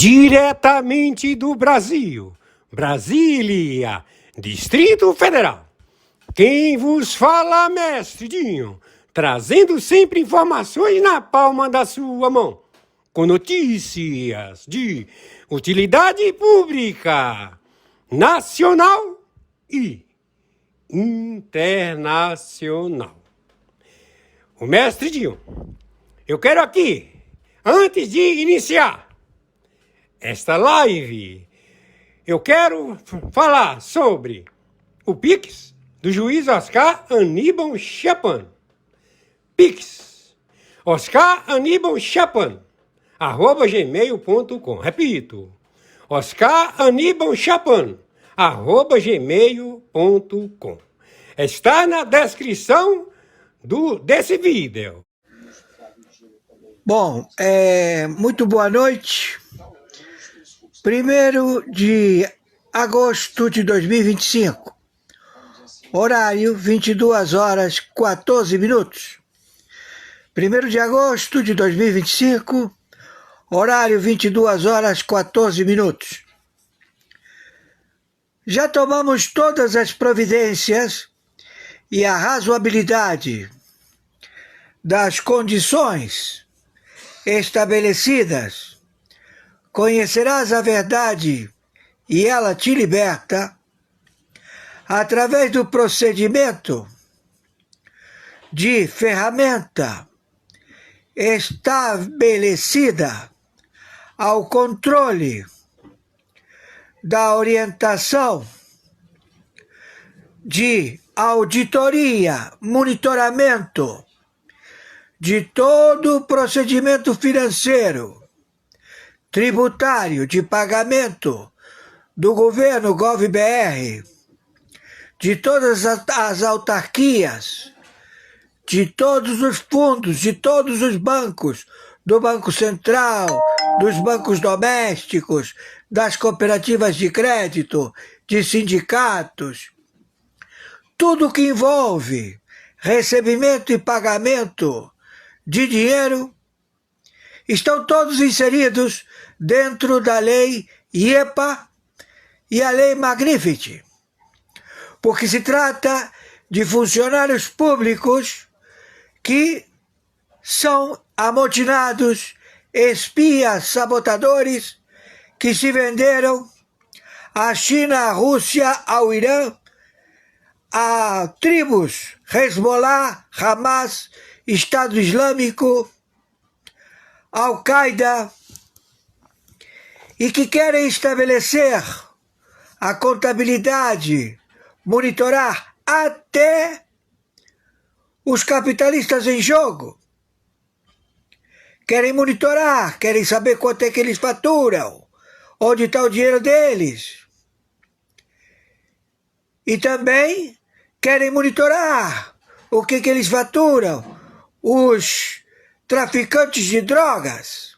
Diretamente do Brasil, Brasília, Distrito Federal. Quem vos fala, mestre Dinho, trazendo sempre informações na palma da sua mão, com notícias de utilidade pública, nacional e internacional. O mestre Dinho, eu quero aqui, antes de iniciar esta live, eu quero falar sobre o Pix do juiz Oscar Aníbal Chapan. Pix, Oscar Aníbal Chapan, @gmail.com. Repito, Oscar Aníbal Chapan, @gmail.com. Está na descrição desse vídeo. Bom, muito boa noite. 1º de agosto de 2025, horário 22h14. 1º de agosto de 2025, horário 22h14. Já tomamos todas as providências e a razoabilidade das condições estabelecidas. Conhecerás a verdade e ela te liberta, através do procedimento de ferramenta estabelecida ao controle da orientação de auditoria, monitoramento de todo o procedimento financeiro, tributário, de pagamento do governo GovBR, de todas as autarquias, de todos os fundos, de todos os bancos, do Banco Central, dos bancos domésticos, das cooperativas de crédito, de sindicatos, tudo que envolve recebimento e pagamento de dinheiro, estão todos inseridos dentro da lei IEPA e a lei Magnificat, porque se trata de funcionários públicos que são amotinados, espias, sabotadores, que se venderam à China, à Rússia, ao Irã, a tribos Hezbollah, Hamas, Estado Islâmico, Al-Qaeda, e que querem estabelecer a contabilidade, monitorar até os capitalistas em jogo. Querem monitorar, querem saber quanto é que eles faturam, onde está o dinheiro deles. E também querem monitorar o que eles faturam, os traficantes de drogas,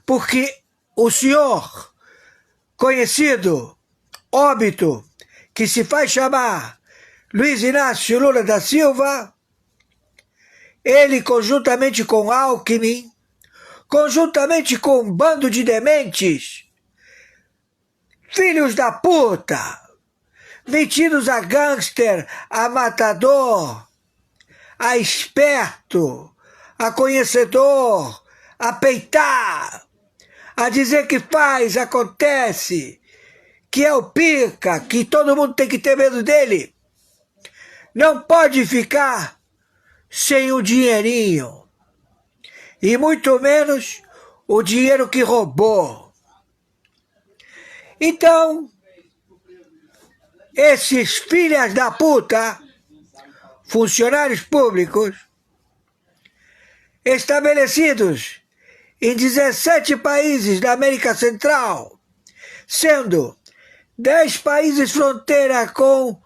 porque o senhor conhecido, óbito, que se faz chamar Luiz Inácio Lula da Silva, ele conjuntamente com Alckmin, conjuntamente com um bando de dementes, filhos da puta, metidos a gangster, a matador, a esperto, a conhecedor, a peitar, a dizer que faz, acontece, que é o pica, que todo mundo tem que ter medo dele. Não pode ficar sem o dinheirinho, e muito menos o dinheiro que roubou. Então, esses filhas da puta, funcionários públicos, estabelecidos em 17 países da América Central, sendo 10 países fronteira com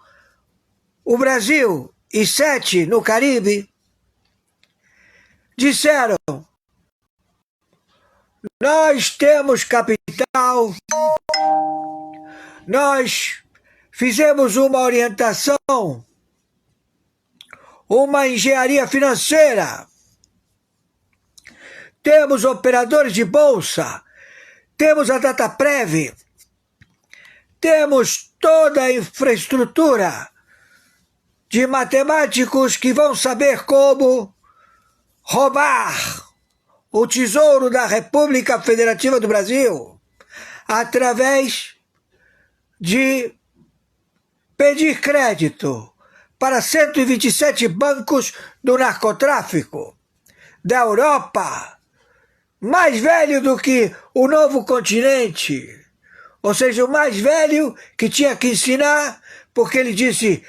o Brasil e 7 no Caribe, disseram: nós temos capital, nós fizemos uma orientação, uma engenharia financeira, temos operadores de bolsa, temos a Dataprev, temos toda a infraestrutura de matemáticos que vão saber como roubar o tesouro da República Federativa do Brasil através de pedir crédito para 127 bancos do narcotráfico da Europa, mais velho do que o novo continente, ou seja, o mais velho que tinha que ensinar, porque ele disse: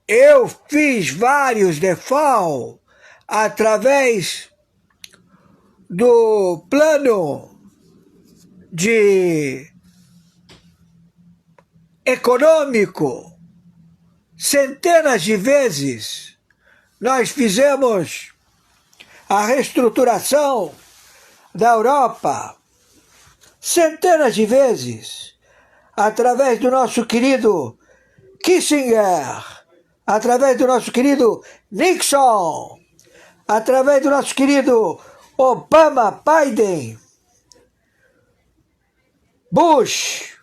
eu fiz vários default através do plano de econômico. Centenas de vezes nós fizemos a reestruturação da Europa, centenas de vezes, através do nosso querido Kissinger, através do nosso querido Nixon, através do nosso querido Obama, Biden, Bush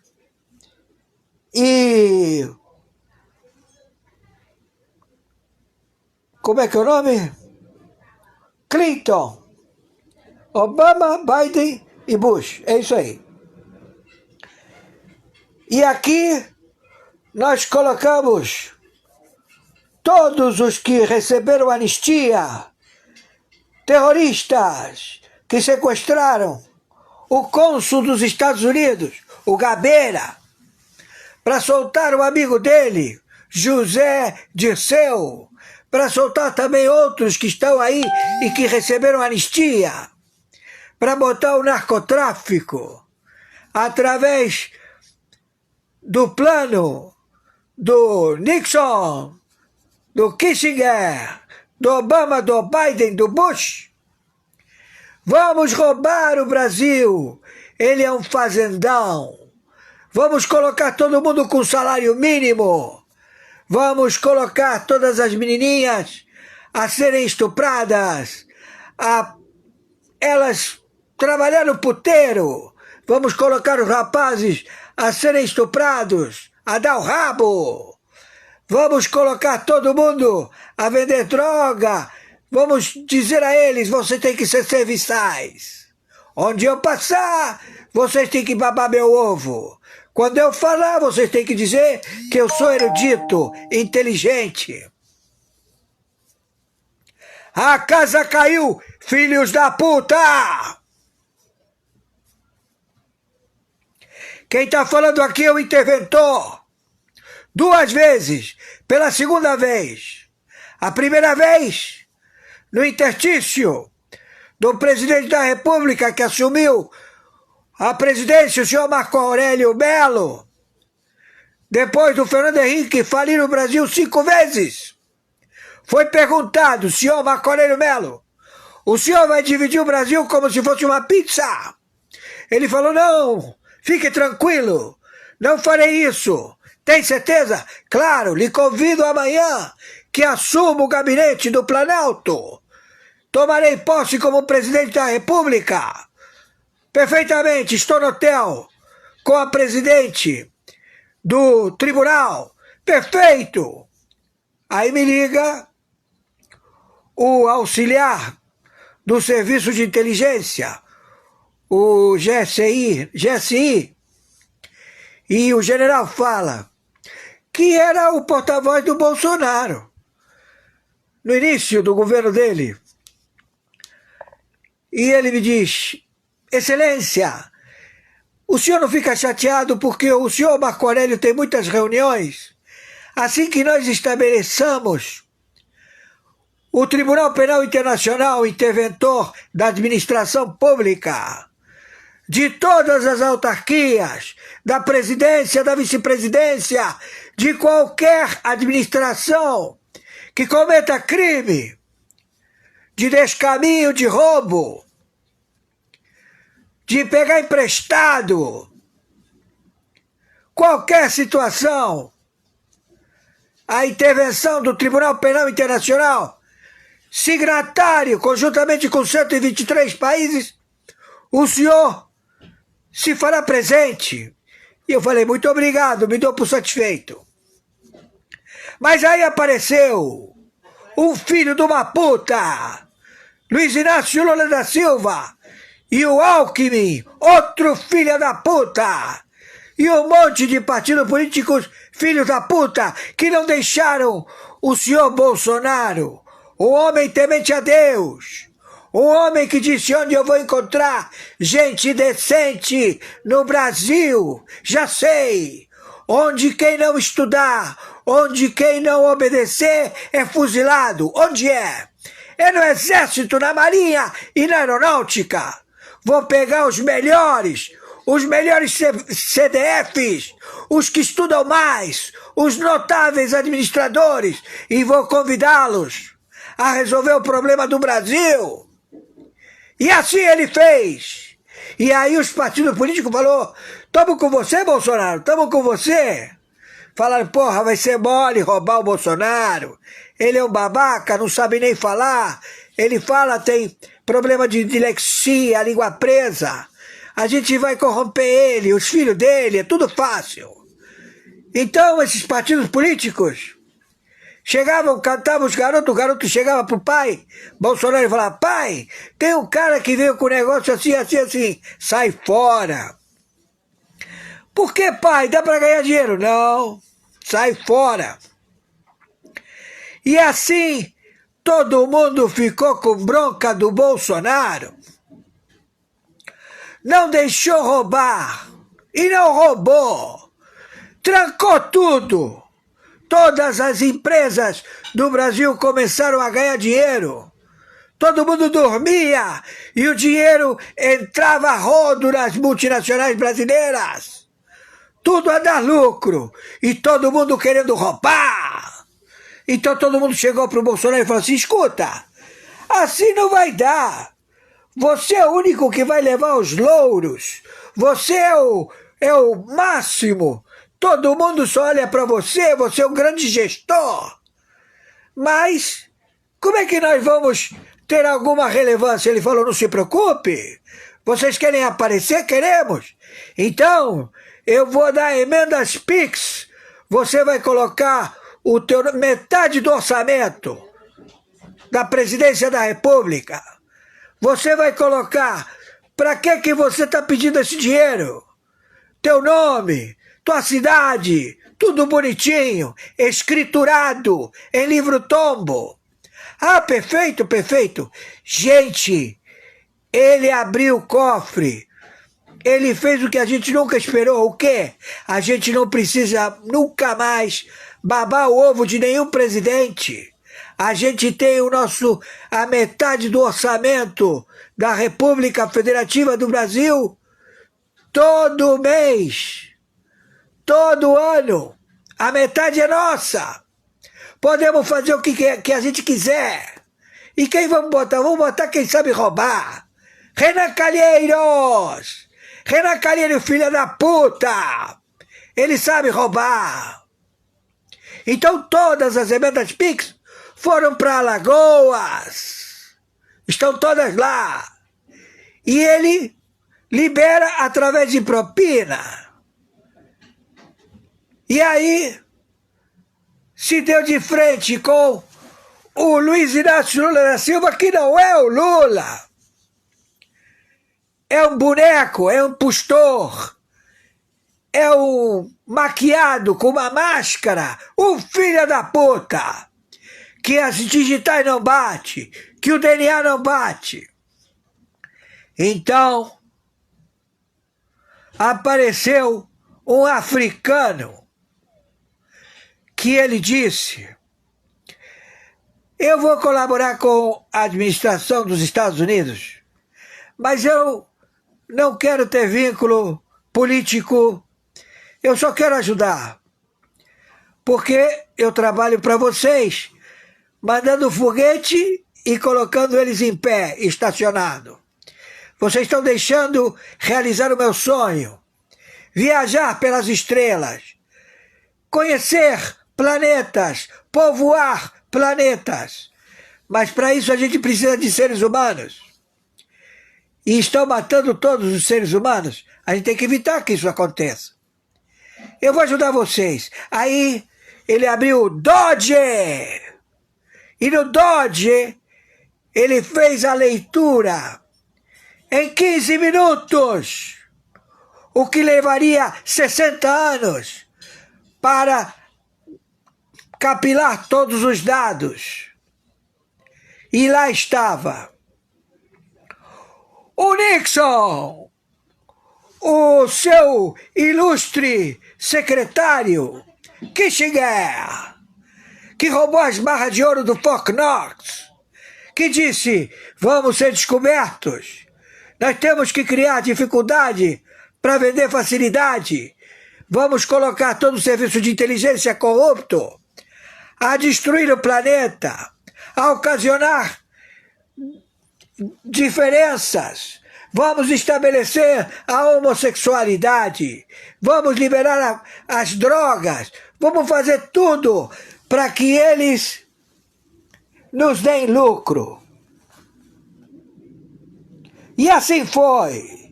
e... como é que é o nome? Clinton. Obama, Biden e Bush. É isso aí. E aqui nós colocamos todos os que receberam anistia, terroristas que sequestraram o cônsul dos Estados Unidos, o Gabeira, para soltar o amigo dele, José Dirceu, para soltar também outros que estão aí e que receberam anistia, para botar o narcotráfico através do plano do Nixon, do Kissinger, do Obama, do Biden, do Bush. Vamos roubar o Brasil, ele é um fazendão. Vamos colocar todo mundo com salário mínimo. Vamos colocar todas as menininhas a serem estupradas, a elas trabalhar no puteiro. Vamos colocar os rapazes a serem estuprados, a dar o rabo. Vamos colocar todo mundo a vender droga. Vamos dizer a eles: vocês têm que ser serviçais. Onde eu passar, vocês têm que babar meu ovo. Quando eu falar, vocês têm que dizer que eu sou erudito, inteligente. A casa caiu, filhos da puta! Quem está falando aqui é o interventor. 2 vezes, pela segunda vez. A primeira vez, no interstício do presidente da República que assumiu a presidência, o senhor Marco Aurélio Melo, depois do Fernando Henrique falir o Brasil 5 vezes. Foi perguntado: senhor Marco Aurélio Melo, o senhor vai dividir o Brasil como se fosse uma pizza? Ele falou: não, fique tranquilo, não farei isso. Tem certeza? Claro, lhe convido amanhã que assuma o gabinete do Planalto. Tomarei posse como presidente da República. Perfeitamente, estou no hotel com a presidente do tribunal. Perfeito! Aí me liga o auxiliar do serviço de inteligência, o GSI, e o general fala que era o porta-voz do Bolsonaro no início do governo dele. E ele me diz: Excelência, o senhor não fica chateado porque o senhor Marco Aurélio tem muitas reuniões? Assim que nós estabeleçamos o Tribunal Penal Internacional, interventor da administração pública, de todas as autarquias, da presidência, da vice-presidência, de qualquer administração que cometa crime de descaminho, de roubo, de pegar emprestado, qualquer situação, a intervenção do Tribunal Penal Internacional, signatário, conjuntamente com 123 países, o senhor se fará presente. E eu falei, muito obrigado, me dou por satisfeito. Mas aí apareceu um filho de uma puta, Luiz Inácio Lula da Silva, e o Alckmin, outro filho da puta, e um monte de partidos políticos filhos da puta que não deixaram o senhor Bolsonaro, o homem temente a Deus, o homem que disse onde eu vou encontrar gente decente no Brasil, já sei, onde quem não estudar, onde quem não obedecer é fuzilado. Onde é? É no Exército, na Marinha e na Aeronáutica. Vou pegar os melhores CDFs, os que estudam mais, os notáveis administradores, e vou convidá-los a resolver o problema do Brasil. E assim ele fez. E aí os partidos políticos falaram, estamos com você, Bolsonaro, estamos com você. Falaram, porra, vai ser mole roubar o Bolsonaro. Ele é um babaca, não sabe nem falar. Ele fala, tem problema de dislexia, língua presa. A gente vai corromper ele, os filhos dele, é tudo fácil. Então esses partidos políticos chegavam, cantavam os garotos, o garoto chegava pro pai, Bolsonaro, e falava, pai, tem um cara que veio com um negócio assim, assim, assim, sai fora. Por que, pai? Dá para ganhar dinheiro? Não, sai fora. E assim, todo mundo ficou com bronca do Bolsonaro. Não deixou roubar. E não roubou. Trancou tudo. Todas as empresas do Brasil começaram a ganhar dinheiro. Todo mundo dormia e o dinheiro entrava a rodo nas multinacionais brasileiras. Tudo a dar lucro. E todo mundo querendo roubar. Então todo mundo chegou para o Bolsonaro e falou assim, escuta, assim não vai dar. Você é o único que vai levar os louros. Você é o máximo. Todo mundo só olha para você, você é um grande gestor. Mas como é que nós vamos ter alguma relevância? Ele falou, não se preocupe. Vocês querem aparecer? Queremos. Então, eu vou dar emendas PIX. Você vai colocar metade do orçamento da presidência da República. Você vai colocar, para que você está pedindo esse dinheiro? Teu nome, tua cidade, tudo bonitinho, escriturado, em livro tombo. Ah, perfeito, perfeito. Gente, ele abriu o cofre. Ele fez o que a gente nunca esperou. O quê? A gente não precisa nunca mais babar o ovo de nenhum presidente. A gente tem a metade do orçamento da República Federativa do Brasil todo mês, todo ano. A metade é nossa. Podemos fazer o que a gente quiser. E quem vamos botar? Vamos botar quem sabe roubar. Renan Calheiros. Renan Calheiros, filha da puta. Ele sabe roubar. Então todas as emendas PIX foram para Alagoas. Estão todas lá. E ele libera através de propina. E aí se deu de frente com o Luiz Inácio Lula da Silva, que não é o Lula. É um boneco, é um postor. É um maquiado com uma máscara. Um filho da puta. Que as digitais não bate, que o DNA não bate. Então, apareceu um africano que ele disse, eu vou colaborar com a administração dos Estados Unidos, mas eu não quero ter vínculo político, eu só quero ajudar, porque eu trabalho para vocês, mandando foguete e colocando eles em pé, estacionado. Vocês estão deixando realizar o meu sonho. Viajar pelas estrelas. Conhecer planetas. Povoar planetas. Mas para isso a gente precisa de seres humanos. e estão matando todos os seres humanos. A gente tem que evitar que isso aconteça. Eu vou ajudar vocês. Aí ele abriu o Dodge. E no Dodge ele fez a leitura em 15 minutos, o que levaria 60 anos para capilar todos os dados. E lá estava o Nixon, o seu ilustre secretário Kissinger, que roubou as barras de ouro do Fort Knox, que disse: vamos ser descobertos, nós temos que criar dificuldade para vender facilidade, vamos colocar todo o serviço de inteligência corrupto a destruir o planeta, a ocasionar diferenças, vamos estabelecer a homossexualidade, vamos liberar as drogas, vamos fazer tudo para que eles nos deem lucro. E assim foi.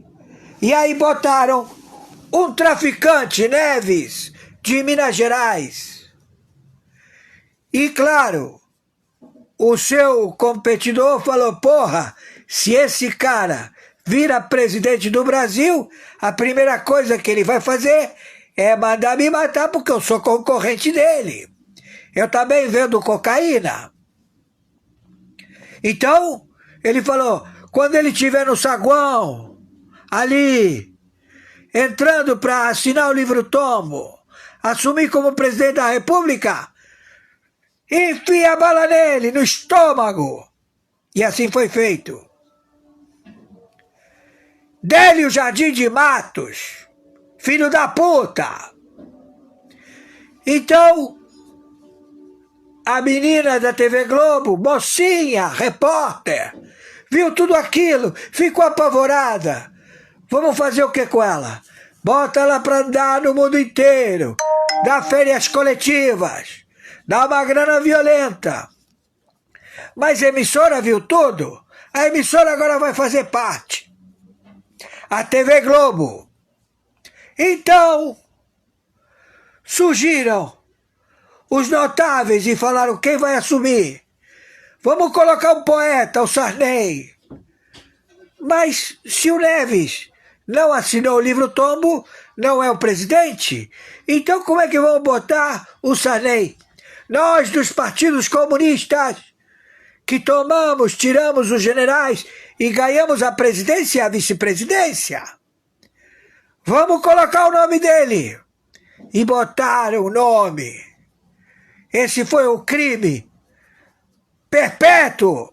E aí botaram um traficante, Neves, de Minas Gerais. E claro, o seu competidor falou: porra, se esse cara vira presidente do Brasil, a primeira coisa que ele vai fazer é mandar me matar, porque eu sou concorrente dele. Eu também vendo cocaína. Então, ele falou: quando ele estiver no saguão, ali, entrando para assinar o livro-tombo, assumir como presidente da República, enfia a bala nele, no estômago. E assim foi feito. Délio Jardim de Matos, filho da puta. Então, a menina da TV Globo, mocinha, repórter, viu tudo aquilo, ficou apavorada. Vamos fazer o que com ela? Bota ela para andar no mundo inteiro, dá férias coletivas, dá uma grana violenta. Mas a emissora viu tudo, a emissora agora vai fazer parte. A TV Globo. Então, surgiram os notáveis e falaram: quem vai assumir? Vamos colocar um poeta, o Sarney. Mas se o Neves não assinou o livro-tombo, não é o presidente, então como é que vamos botar o Sarney? Nós dos partidos comunistas, que tiramos os generais e ganhamos a presidência e a vice-presidência, vamos colocar o nome dele. E botaram o nome. Esse foi o crime perpétuo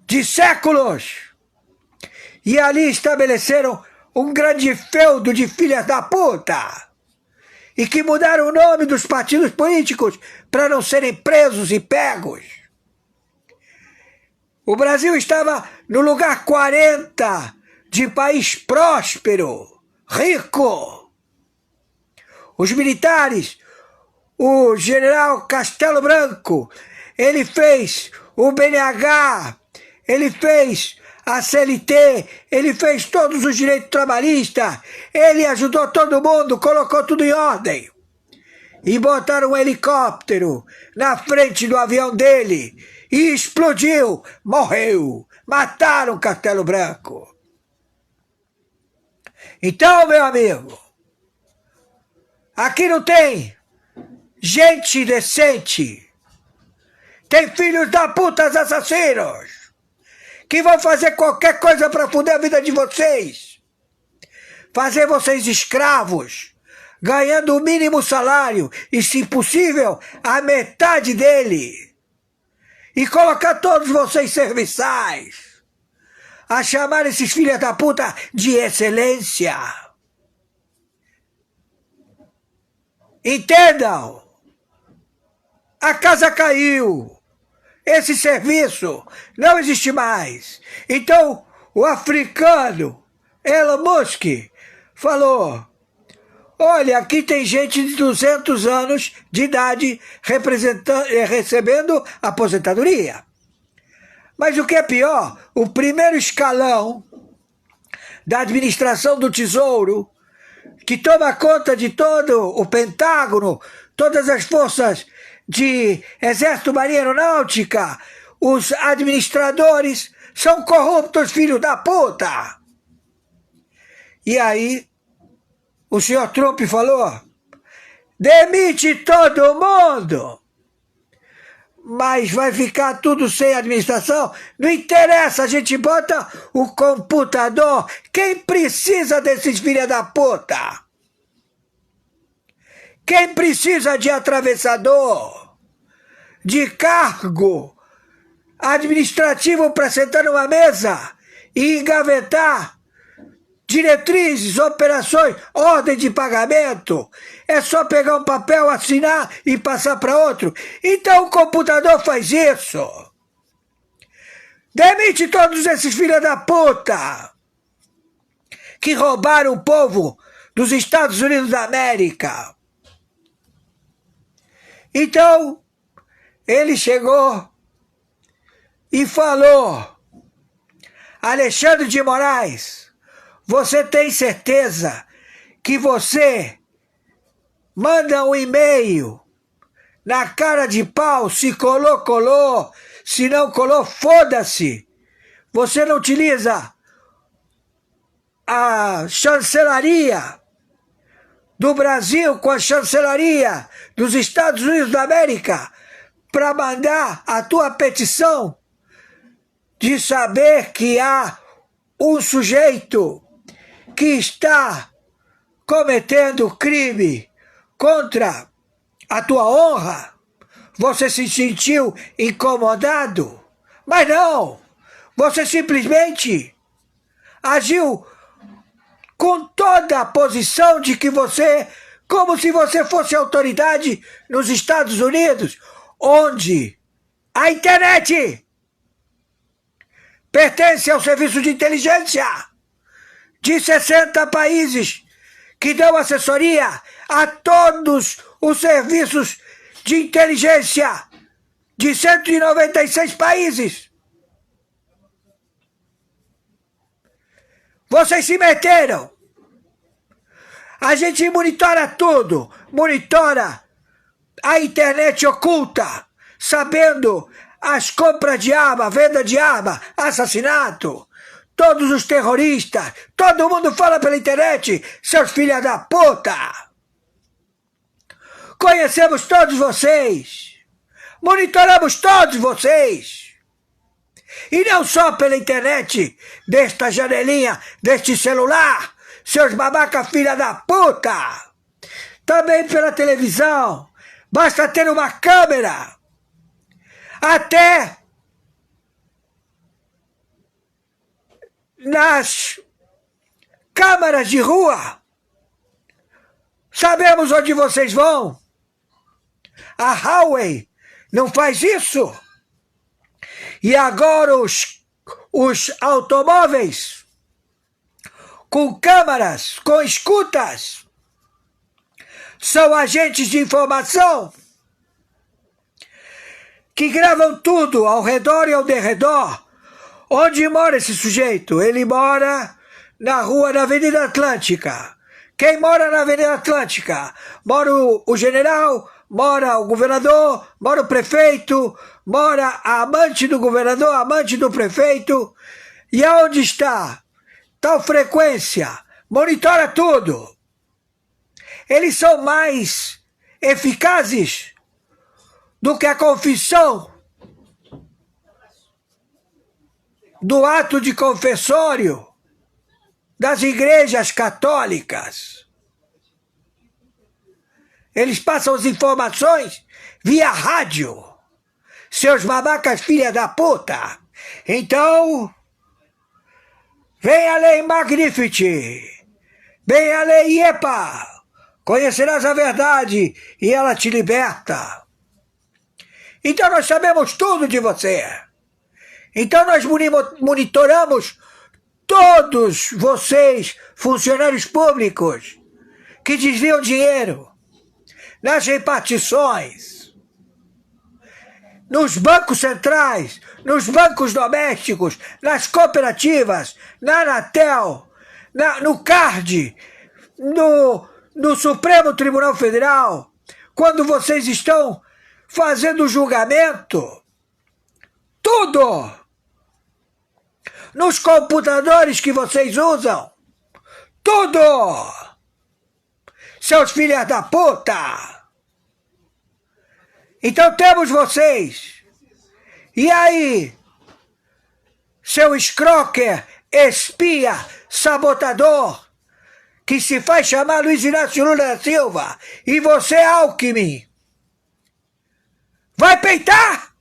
de séculos. E ali estabeleceram um grande feudo de filhas da puta. E que mudaram o nome dos partidos políticos para não serem presos e pegos. O Brasil estava no lugar 40 de país próspero, rico. Os militares, o general Castelo Branco, ele fez o BNH, ele fez a CLT, ele fez todos os direitos trabalhistas, ele ajudou todo mundo, colocou tudo em ordem. E botaram um helicóptero na frente do avião dele e explodiu, morreu, mataram Castelo Branco. Então, meu amigo, aqui não tem gente decente, tem filhos da puta assassinos que vão fazer qualquer coisa para foder a vida de vocês, fazer vocês escravos, ganhando o mínimo salário e, se possível, a metade dele, e colocar todos vocês serviçais, a chamar esses filhos da puta de excelência. Entendam? A casa caiu. Esse serviço não existe mais. Então, o africano Elon Musk falou: olha, aqui tem gente de 200 anos de idade recebendo aposentadoria. Mas o que é pior, o primeiro escalão da administração do Tesouro, que toma conta de todo o Pentágono, todas as forças de Exército, Marinha, Aeronáutica, os administradores são corruptos, filhos da puta. E aí, o senhor Trump falou, demite todo mundo, mas vai ficar tudo sem administração? Não interessa, a gente bota o computador. Quem precisa desses filhos da puta? Quem precisa de atravessador, de cargo administrativo para sentar numa mesa e engavetar diretrizes, operações, ordem de pagamento? É só pegar um papel, assinar e passar para outro. Então o computador faz isso. Demite todos esses filhos da puta que roubaram o povo dos Estados Unidos da América. Então, ele chegou e falou, Alexandre de Moraes, você tem certeza que você manda um e-mail na cara de pau, se colou, colou, se não colou, foda-se. Você não utiliza a chancelaria do Brasil com a chancelaria dos Estados Unidos da América para mandar a tua petição de saber que há um sujeito que está cometendo crime contra a tua honra? Você se sentiu incomodado? Mas não! Você simplesmente agiu com toda a posição de que você, como se você fosse autoridade nos Estados Unidos, onde a internet pertence ao serviço de inteligência de 60 países que dão assessoria a todos os serviços de inteligência de 196 países. Vocês se meteram. A gente monitora tudo, monitora a internet oculta, sabendo as compras de arma, venda de arma, assassinato, todos os terroristas, todo mundo fala pela internet, seus filhos da puta. Conhecemos todos vocês, monitoramos todos vocês. E não só pela internet, desta janelinha, deste celular, seus babaca filha da puta. Também pela televisão, basta ter uma câmera. Até nas câmaras de rua, sabemos onde vocês vão. A Huawei não faz isso. E agora os automóveis com câmaras, com escutas, são agentes de informação que gravam tudo ao redor e ao derredor. Onde mora esse sujeito? Ele mora na rua da Avenida Atlântica. Quem mora na Avenida Atlântica? Mora o general, mora o governador, mora o prefeito, mora a amante do governador, a amante do prefeito. E aonde está? Tal frequência. Monitora tudo. Eles são mais eficazes do que a confissão do ato de confessório das igrejas católicas. Eles passam as informações via rádio. Seus babacas filha da puta. Então, vem a lei Magnificat, vem a lei IEPA. Conhecerás a verdade e ela te liberta. Então nós sabemos tudo de você. Então nós monitoramos todos vocês, funcionários públicos, que desviam dinheiro nas repartições. nos bancos centrais, nos bancos domésticos, nas cooperativas, na Anatel, no CARD, no Supremo Tribunal Federal, quando vocês estão fazendo julgamento, tudo, nos computadores que vocês usam, tudo, seus filhos da puta. Então temos vocês. E aí, seu escroquer, espia, sabotador, que se faz chamar Luiz Inácio Lula da Silva, e você, Alckmin, vai peitar?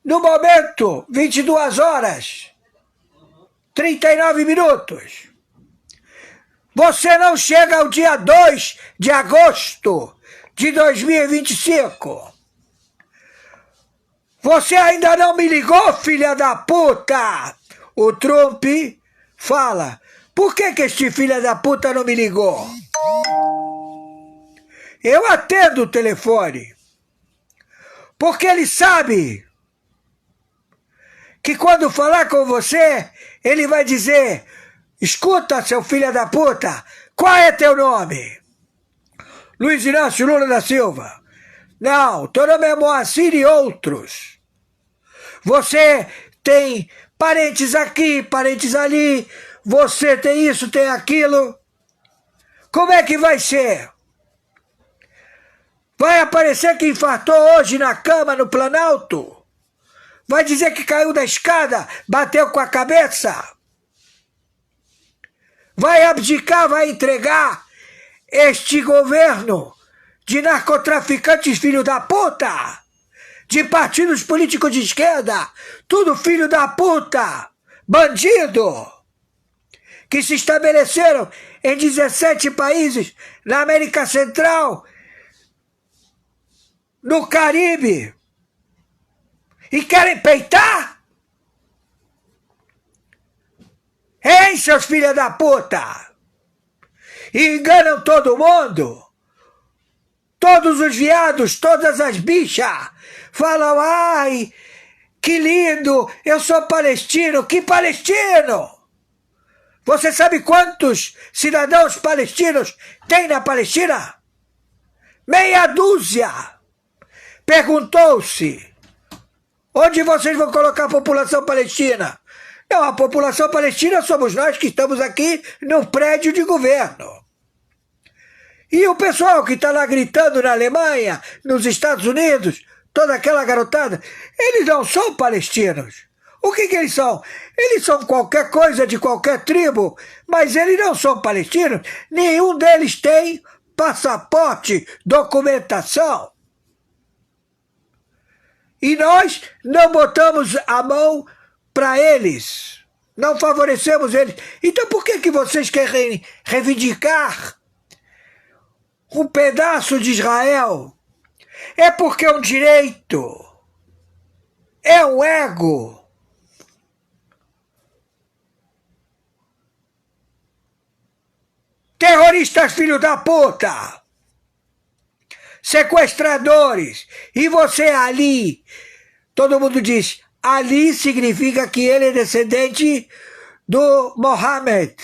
No momento, 22 horas, 39 minutos. Você não chega ao dia 2 de agosto de 2025. Você ainda não me ligou, filha da puta? O Trump fala, por que este filha da puta não me ligou? Eu atendo o telefone, porque ele sabe que quando falar com você, ele vai dizer, escuta, seu filho da puta, qual é teu nome? Luiz Inácio Lula da Silva. Não, teu nome é Moacir e outros. Você tem parentes aqui, parentes ali, você tem isso, tem aquilo. Como é que vai ser? Vai aparecer que infartou hoje na cama no Planalto? Vai dizer que caiu da escada, bateu com a cabeça? Vai abdicar, vai entregar este governo de narcotraficantes filho da puta, de partidos políticos de esquerda, tudo filho da puta, bandido, que se estabeleceram em 17 países na América Central, no Caribe, e querem peitar? Hein, seus filhos da puta? E enganam todo mundo. Todos os viados, todas as bichas falam, ai, que lindo, eu sou palestino. Que palestino? Você sabe quantos cidadãos palestinos tem na Palestina? Meia dúzia. Perguntou-se, onde vocês vão colocar a população palestina? Não, a população palestina somos nós que estamos aqui no prédio de governo. E o pessoal que está lá gritando na Alemanha, nos Estados Unidos, toda aquela garotada, eles não são palestinos. O que eles são? Eles são qualquer coisa de qualquer tribo, mas eles não são palestinos. Nenhum deles tem passaporte, documentação. E nós não botamos a mão para eles, não favorecemos eles. Então por que vocês querem reivindicar um pedaço de Israel? É porque é um direito, é um ego. Terroristas filho da puta, sequestradores, e você ali, todo mundo diz, ali significa que ele é descendente do Mohammed,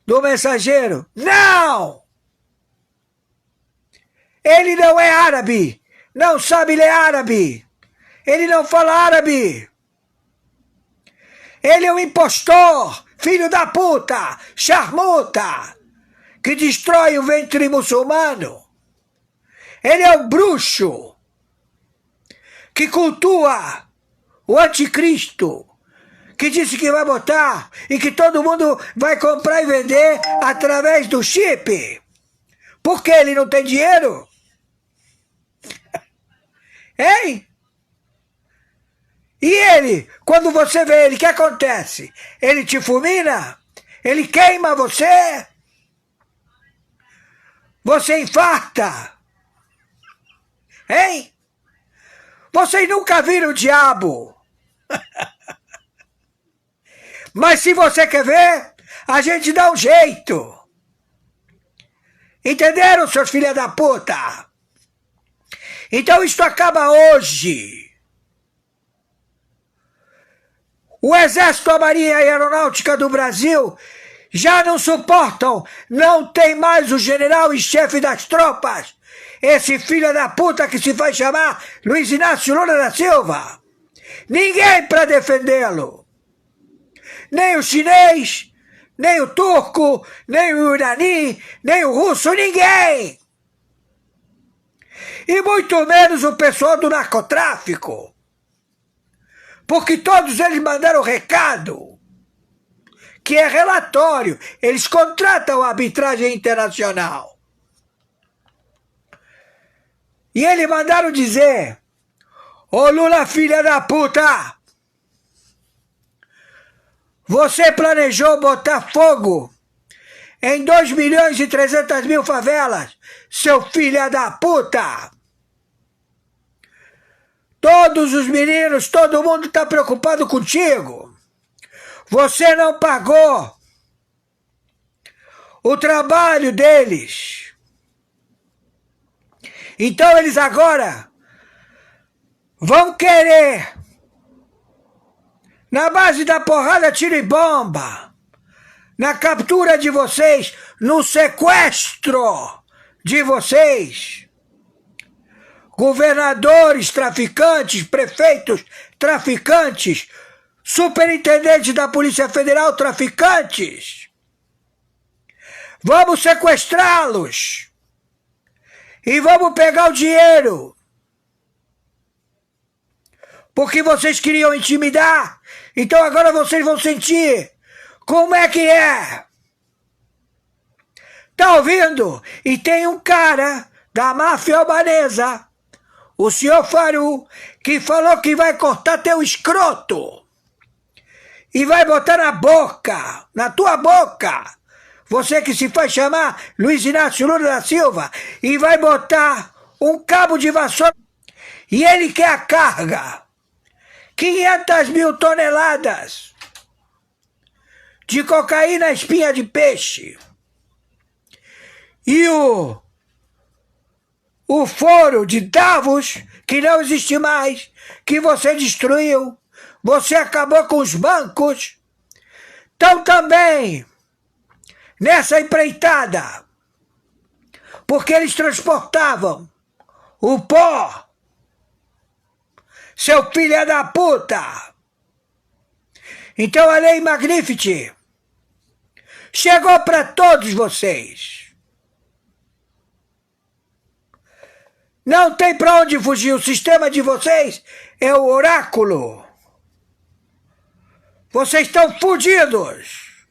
do mensageiro. Não! Ele não é árabe, não sabe ler árabe, ele não fala árabe. Ele é um impostor, filho da puta, charmuta, que destrói o ventre muçulmano. Ele é um bruxo que cultua o anticristo, que disse que vai botar e que todo mundo vai comprar e vender através do chip. Porque ele não tem dinheiro? Hein? E ele, quando você vê ele, o que acontece? Ele te fulmina? Ele queima você? Você infarta? Hein? Vocês nunca viram o diabo. Mas se você quer ver, a gente dá um jeito. Entenderam, seus filhos da puta? Então isto acaba hoje. O Exército, a Marinha e a Aeronáutica do Brasil já não suportam, não tem mais o general em chefe das tropas, esse filho da puta que se faz chamar Luiz Inácio Lula da Silva. Ninguém para defendê-lo. Nem o chinês, nem o turco, nem o irani, nem o russo, ninguém. E muito menos o pessoal do narcotráfico. Porque todos eles mandaram recado, que é relatório, eles contratam a arbitragem internacional. E eles mandaram dizer: ô Lula, filha da puta, você planejou botar fogo em 2.300.000 favelas, seu filho da puta. Todos os meninos, todo mundo está preocupado contigo. Você não pagou o trabalho deles. Então eles agora vão querer, na base da porrada, tiro e bomba, na captura de vocês, no sequestro de vocês, governadores traficantes, prefeitos traficantes, superintendentes da Polícia Federal traficantes. Vamos sequestrá-los e vamos pegar o dinheiro. Porque vocês queriam intimidar, então agora vocês vão sentir como é que é. Tá ouvindo? E tem um cara da máfia albanesa, o senhor Faru, que falou que vai cortar teu escroto e vai botar na boca, na tua boca, você que se faz chamar Luiz Inácio Lula da Silva, e vai botar um cabo de vassoura, e ele quer a carga, 500.000 toneladas de cocaína espinha de peixe. E o foro de Davos, que não existe mais, que você destruiu, você acabou com os bancos, estão também nessa empreitada, porque eles transportavam o pó, seu filho da puta. Então a Lei Magnifique chegou para todos vocês. Não tem para onde fugir, o sistema de vocês é o oráculo. Vocês estão fudidos.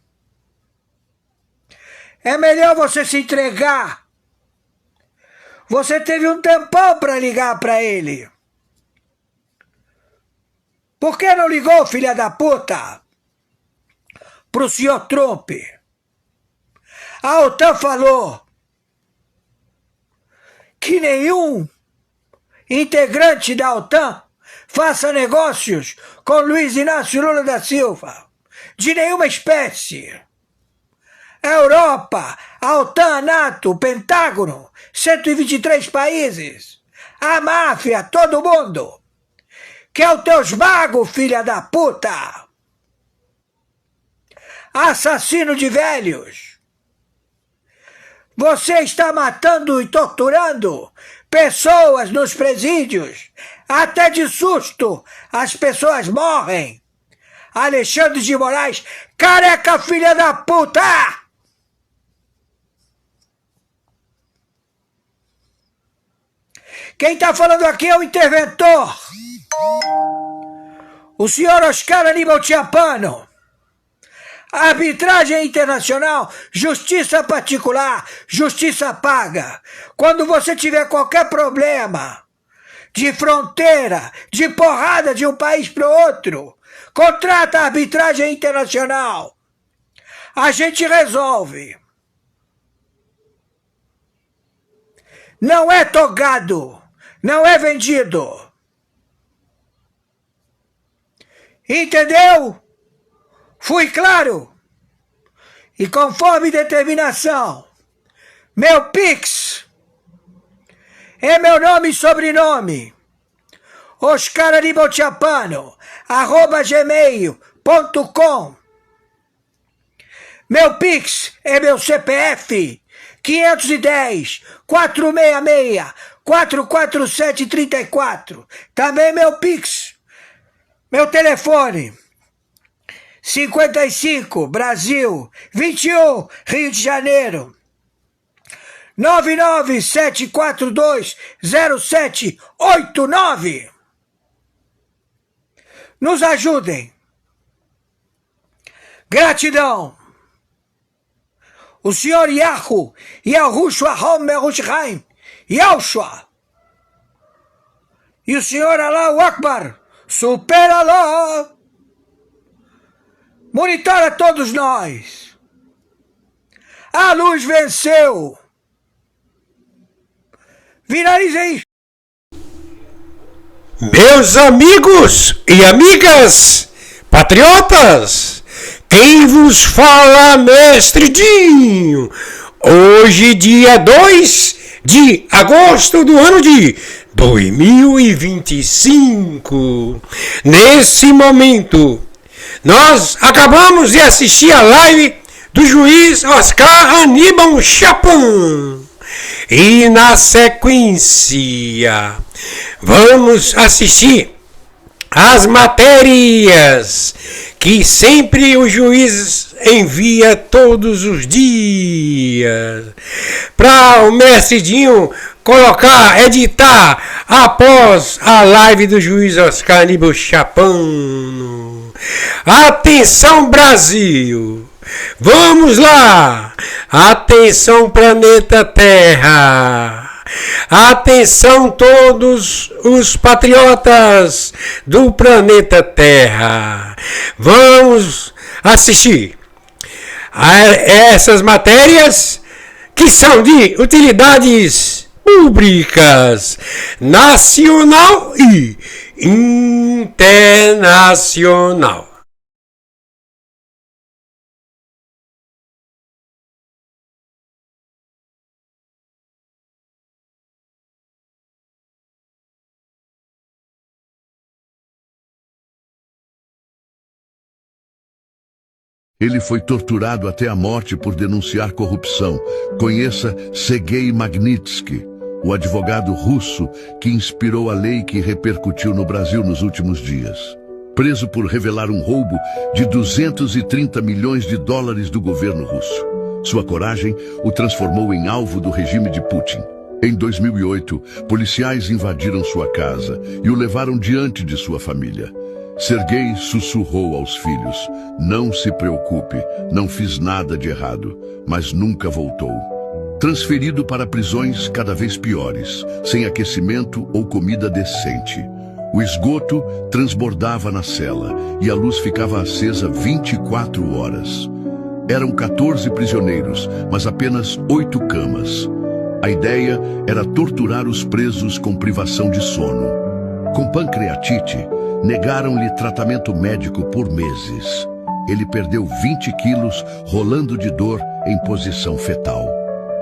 É melhor você se entregar. Você teve um tempão para ligar para ele. Por que não ligou, filha da puta? Pro senhor Trump. A OTAN falou que nenhum integrante da OTAN faça negócios com Luiz Inácio Lula da Silva, de nenhuma espécie. A Europa, a OTAN, a NATO, o Pentágono, 123 países, a máfia, todo mundo. Que é o teus magos, filha da puta. Assassino de velhos. Você está matando e torturando pessoas nos presídios. Até de susto as pessoas morrem. Alexandre de Moraes, careca, filha da puta! Quem está falando aqui é o interventor. O senhor Oscar Aníbal Chiappano. Arbitragem internacional, justiça particular, justiça paga. Quando você tiver qualquer problema de fronteira, de porrada de um país para o outro, contrata a arbitragem internacional. A gente resolve. Não é togado, não é vendido. Entendeu? Fui claro? E conforme determinação, meu Pix é meu nome e sobrenome. Oscar Aníbal Chapano, @gmail.com. Meu Pix é meu CPF, 510-466-44734. Também meu Pix. Meu telefone, 55, Brasil, 21, Rio de Janeiro. 997420789. Nos ajudem. Gratidão. O senhor Yahushua Homerushaim, Yahushua. E o senhor Allahu Akbar, Super Allah. Monitora todos nós. A luz venceu. Viralize aí. Meus amigos e amigas, patriotas, quem vos fala, Mestre Dinho, hoje dia 2 de agosto do ano de 2025. Nesse momento, nós acabamos de assistir a live do juiz Oscar Aníbal Chapman. E na sequência, vamos assistir as matérias que sempre o juiz envia todos os dias para o Mestre Dinho colocar, editar após a live do juiz Oscar Aníbal Chapman. Atenção, Brasil! Vamos lá! Atenção, planeta Terra! Atenção, todos os patriotas do planeta Terra! Vamos assistir a essas matérias que são de utilidades públicas, nacional e internacional. Ele foi torturado até a morte por denunciar corrupção. Conheça Sergei Magnitsky, o advogado russo que inspirou a lei que repercutiu no Brasil nos últimos dias. Preso por revelar um roubo de 230 milhões de dólares do governo russo. Sua coragem o transformou em alvo do regime de Putin. Em 2008, policiais invadiram sua casa e o levaram diante de sua família. Sergei sussurrou aos filhos: "Não se preocupe, não fiz nada de errado", mas nunca voltou. Transferido para prisões cada vez piores, sem aquecimento ou comida decente. O esgoto transbordava na cela e a luz ficava acesa 24 horas. Eram 14 prisioneiros, mas apenas 8 camas. A ideia era torturar os presos com privação de sono. Com pancreatite, negaram-lhe tratamento médico por meses. Ele perdeu 20 quilos rolando de dor em posição fetal.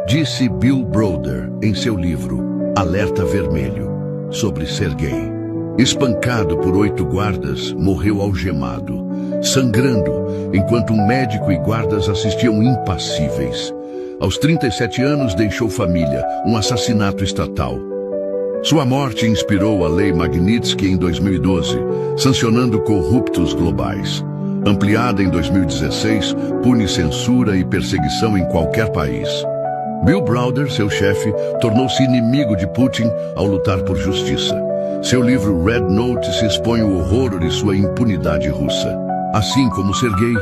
Disse Bill Browder em seu livro Alerta Vermelho, sobre Sergei. Espancado por 8 guardas, morreu algemado, sangrando, enquanto um médico e guardas assistiam impassíveis. Aos 37 anos deixou família, um assassinato estatal. Sua morte inspirou a Lei Magnitsky em 2012, sancionando corruptos globais. Ampliada em 2016, pune censura e perseguição em qualquer país. Bill Browder, seu chefe, tornou-se inimigo de Putin ao lutar por justiça. Seu livro Red Notice expõe o horror de sua impunidade russa. Assim como Sergei,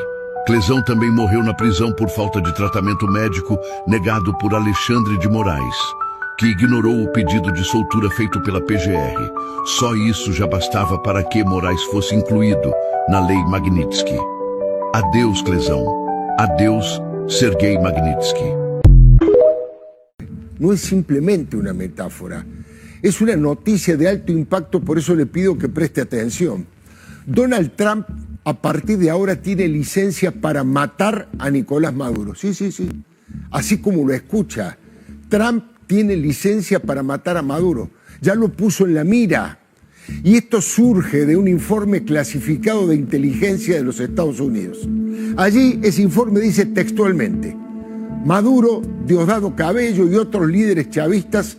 Clesão também morreu na prisão por falta de tratamento médico negado por Alexandre de Moraes, que ignorou o pedido de soltura feito pela PGR. Só isso já bastava para que Moraes fosse incluído na Lei Magnitsky. Adeus, Clesão. Adeus, Sergei Magnitsky. No es simplemente una metáfora, es una noticia de alto impacto, por eso le pido que preste atención. Donald Trump, a partir de ahora, tiene licencia para matar a Nicolás Maduro. Sí, sí, sí. Así como lo escucha, Trump tiene licencia para matar a Maduro. Ya lo puso en la mira. Y esto surge de un informe clasificado de inteligencia de los Estados Unidos. Allí ese informe dice textualmente: Maduro, Diosdado Cabello y otros líderes chavistas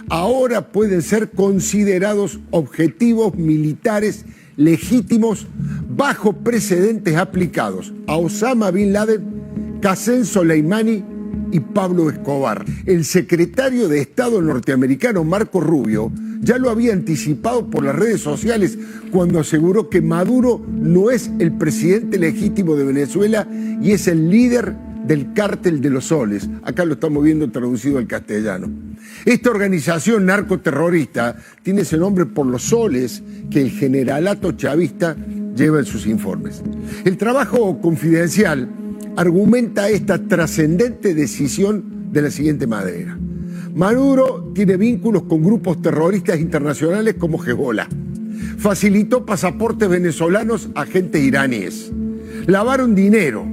ahora pueden ser considerados objetivos militares legítimos bajo precedentes aplicados a Osama Bin Laden, Qasem Soleimani y Pablo Escobar. El secretario de Estado norteamericano Marco Rubio ya lo había anticipado por las redes sociales cuando aseguró que Maduro no es el presidente legítimo de Venezuela y es el líder del cártel de los soles. Acá lo estamos viendo traducido al castellano. Esta organización narcoterrorista tiene ese nombre por los soles que el generalato chavista lleva en sus informes. El trabajo confidencial argumenta esta trascendente decisión de la siguiente manera: Maduro tiene vínculos con grupos terroristas internacionales como Hezbollah, facilitó pasaportes venezolanos a agentes iraníes, lavaron dinero,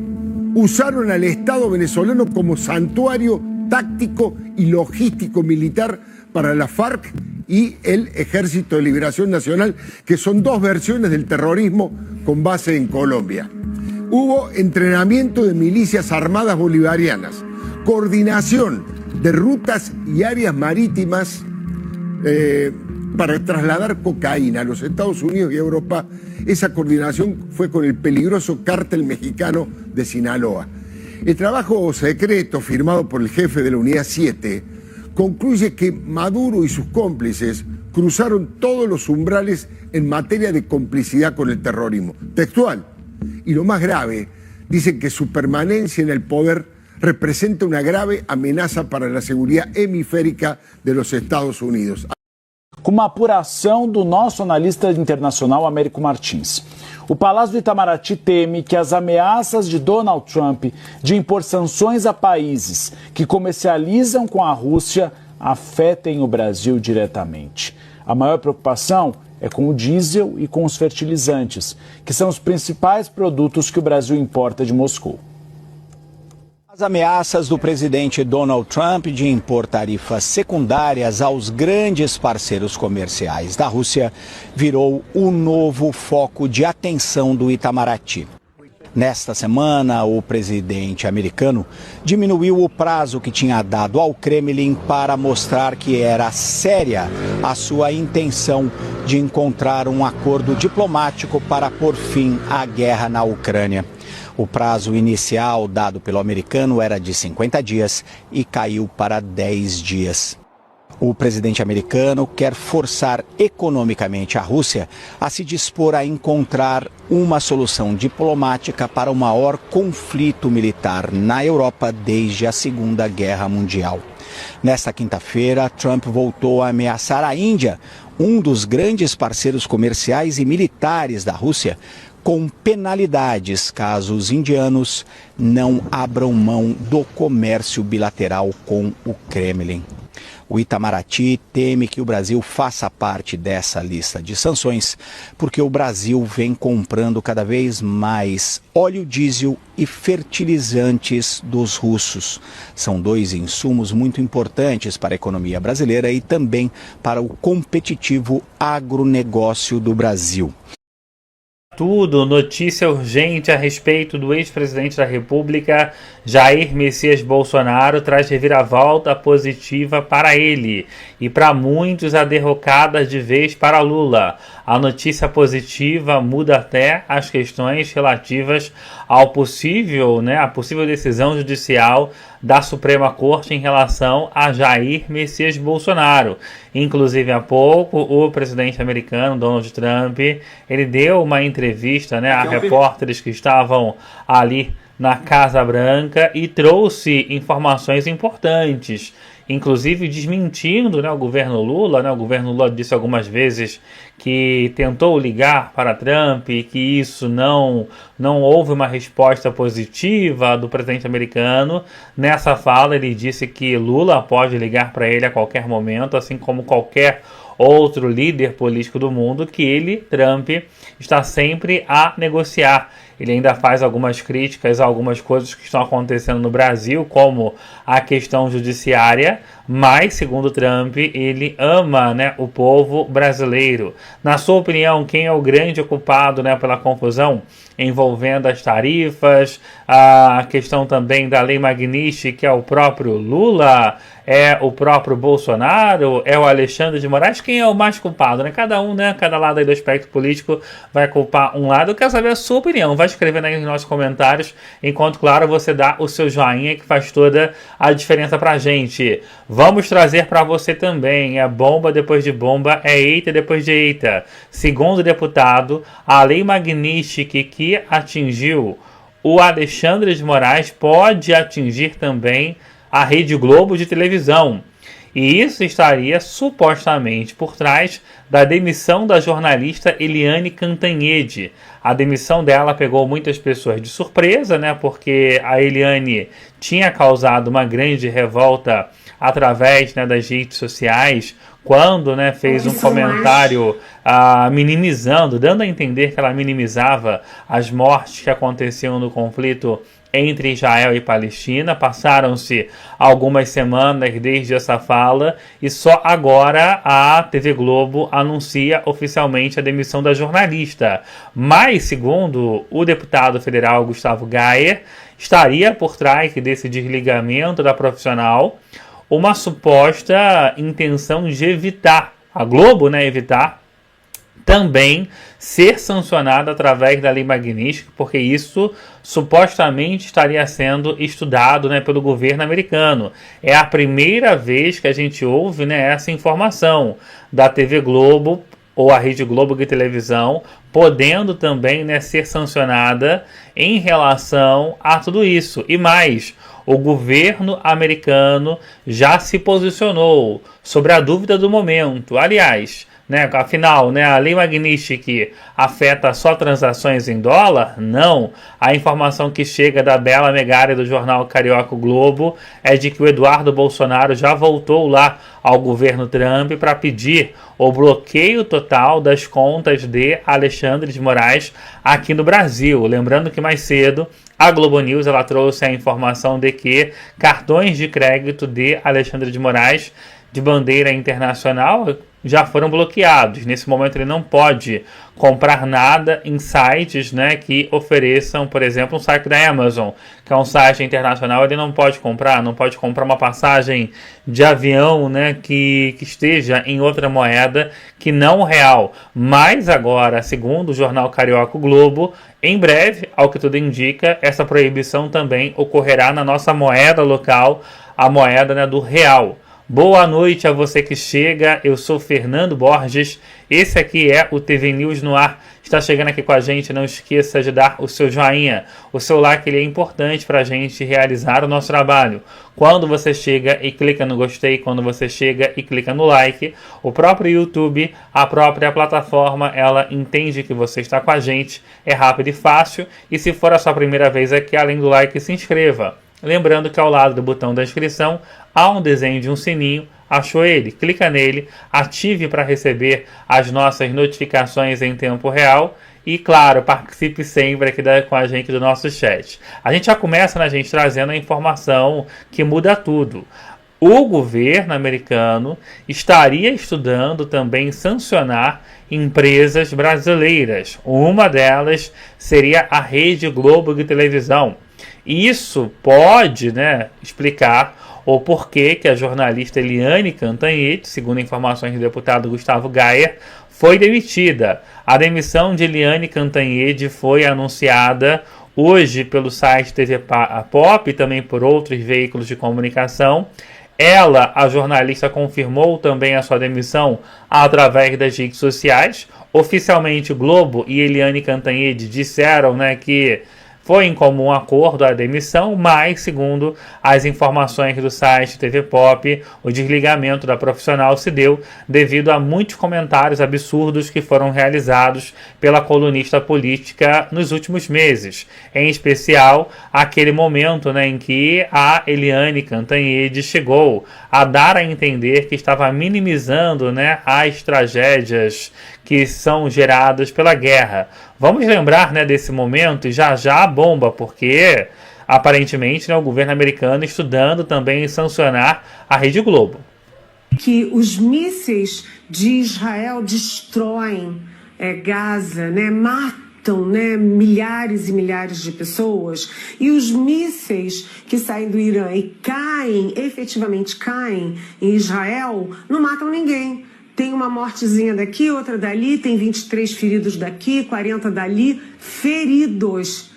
usaron al Estado venezolano como santuario táctico y logístico militar para la FARC y el Ejército de Liberación Nacional, que son dos versiones del terrorismo con base en Colombia. Hubo entrenamiento de milicias armadas bolivarianas, coordinación de rutas y áreas marítimas para trasladar cocaína a los Estados Unidos y Europa. Esa coordinación fue con el peligroso cártel mexicano de Sinaloa. El trabajo secreto firmado por el jefe de la Unidad 7 concluye que Maduro y sus cómplices cruzaron todos los umbrales en materia de complicidad con el terrorismo. Textual. Y lo más grave, dicen que su permanencia en el poder representa una grave amenaza para la seguridad hemisférica de los Estados Unidos. Com uma apuração do nosso analista internacional Américo Martins. O Palácio do Itamaraty teme que as ameaças de Donald Trump de impor sanções a países que comercializam com a Rússia afetem o Brasil diretamente. A maior preocupação é com o diesel e com os fertilizantes, que são os principais produtos que o Brasil importa de Moscou. As ameaças do presidente Donald Trump de impor tarifas secundárias aos grandes parceiros comerciais da Rússia virou o novo foco de atenção do Itamaraty. Nesta semana, o presidente americano diminuiu o prazo que tinha dado ao Kremlin para mostrar que era séria a sua intenção de encontrar um acordo diplomático para pôr fim à guerra na Ucrânia. O prazo inicial dado pelo americano era de 50 dias e caiu para 10 dias. O presidente americano quer forçar economicamente a Rússia a se dispor a encontrar uma solução diplomática para o maior conflito militar na Europa desde a Segunda Guerra Mundial. Nesta quinta-feira, Trump voltou a ameaçar a Índia, um dos grandes parceiros comerciais e militares da Rússia, com penalidades caso os indianos não abram mão do comércio bilateral com o Kremlin. O Itamaraty teme que o Brasil faça parte dessa lista de sanções, porque o Brasil vem comprando cada vez mais óleo diesel e fertilizantes dos russos. São dois insumos muito importantes para a economia brasileira e também para o competitivo agronegócio do Brasil. Tudo, notícia urgente a respeito do ex-presidente da República, Jair Messias Bolsonaro, traz reviravolta positiva para ele e para muitos a derrocada de vez para Lula. A notícia positiva muda até as questões relativas ao possível, a possível decisão judicial da Suprema Corte em relação a Jair Messias Bolsonaro. Inclusive, há pouco, o presidente americano, Donald Trump, ele deu uma entrevista a repórteres que estavam ali na Casa Branca e trouxe informações importantes, inclusive desmentindo o governo Lula. O governo Lula disse algumas vezes que tentou ligar para Trump e que isso não houve uma resposta positiva do presidente americano. Nessa fala ele disse que Lula pode ligar para ele a qualquer momento, assim como qualquer outro líder político do mundo, que ele, Trump, está sempre a negociar. ele ainda faz algumas críticas a algumas coisas que estão acontecendo no Brasil, como a questão judiciária, mas, segundo Trump, ele ama, né, o povo brasileiro. Na sua opinião, quem é o grande culpado, né, pela confusão envolvendo as tarifas, a questão também da Lei Magnitsky, que é o próprio Lula, é o próprio Bolsonaro, é o Alexandre de Moraes? Quem é o mais culpado, né? Cada um, né, cada lado aí do espectro político vai culpar um lado. Eu quero saber a sua opinião. Vai escrevendo aí nos nossos comentários, enquanto, claro, você dá o seu joinha, que faz toda a diferença pra gente. Vamos trazer para você também, é bomba depois de bomba, é eita depois de eita. Segundo o deputado, a Lei Magnitsky que atingiu o Alexandre de Moraes pode atingir também a Rede Globo de televisão. E isso estaria supostamente por trás da demissão da jornalista Eliane Cantanhede. A demissão dela pegou muitas pessoas de surpresa, né? Porque a Eliane tinha causado uma grande revolta através, né, das redes sociais, quando, né, fez um comentário minimizando, dando a entender que ela minimizava as mortes que aconteciam no conflito entre Israel e Palestina. Passaram-se algumas semanas desde essa fala e só agora a TV Globo anuncia oficialmente a demissão da jornalista. Mas, segundo o deputado federal Gustavo Gayer, estaria por trás desse desligamento da profissional uma suposta intenção de evitar, a Globo, né, evitar também ser sancionada através da Lei Magnitsky, porque isso supostamente estaria sendo estudado, né, pelo governo americano. É a primeira vez que a gente ouve, né, essa informação da TV Globo ou a Rede Globo de televisão podendo também, né, ser sancionada em relação a tudo isso. E mais, o governo americano já se posicionou sobre a dúvida do momento. Aliás, né, afinal, né, a Lei Magnitsky afeta só transações em dólar? Não. A informação que chega da Bela Megali do jornal Carioca o Globo é de que o Eduardo Bolsonaro já voltou lá ao governo Trump para pedir o bloqueio total das contas de Alexandre de Moraes aqui no Brasil. Lembrando que mais cedo a Globo News ela trouxe a informação de que cartões de crédito de Alexandre de Moraes de bandeira internacional já foram bloqueados. Nesse momento ele não pode comprar nada em sites, né, que ofereçam, por exemplo, um site da Amazon, que é um site internacional. Ele não pode comprar uma passagem de avião, né, que esteja em outra moeda que não o real. Mas agora, segundo o jornal Carioca o Globo, em breve, ao que tudo indica, essa proibição também ocorrerá na nossa moeda local, a moeda, né, do real. Boa noite a você que chega, eu sou Fernando Borges, esse aqui é o TV News no ar. Está chegando aqui com a gente, não esqueça de dar o seu joinha, o seu like, ele é importante para a gente realizar o nosso trabalho. Quando você chega e clica no gostei, quando você chega e clica no like, o próprio YouTube, a própria plataforma, ela entende que você está com a gente, é rápido e fácil, e se for a sua primeira vez aqui, além do like, se inscreva. Lembrando que ao lado do botão da inscrição há um desenho de um sininho. Achou ele? Clica nele, ative para receber as nossas notificações em tempo real e, claro, participe sempre aqui com a gente do nosso chat. A gente já começa, né, gente, trazendo a informação que muda tudo. O governo americano estaria estudando também sancionar empresas brasileiras. Uma delas seria a Rede Globo de televisão. Isso pode, né, explicar o porquê que a jornalista Eliane Cantanhede, segundo informações do deputado Gustavo Gayer, foi demitida. A demissão de Eliane Cantanhede foi anunciada hoje pelo site TV Pop e também por outros veículos de comunicação. Ela, a jornalista, confirmou também a sua demissão através das redes sociais. Oficialmente, Globo e Eliane Cantanhede disseram, né, que foi em comum acordo a demissão, mas, segundo as informações do site TV Pop, o desligamento da profissional se deu devido a muitos comentários absurdos que foram realizados pela colunista política nos últimos meses. Em especial, aquele momento, né, em que a Eliane Cantanhede chegou a dar a entender que estava minimizando, né, as tragédias que são geradas pela guerra. Vamos lembrar, né, desse momento e já a bomba, porque aparentemente, né, o governo americano estudando também sancionar a Rede Globo. Que os mísseis de Israel destroem Gaza, né, matam, né, milhares e milhares de pessoas, e os mísseis que saem do Irã e efetivamente caem em Israel, não matam ninguém. Tem uma mortezinha daqui, outra dali, tem 23 feridos daqui, 40 dali, feridos.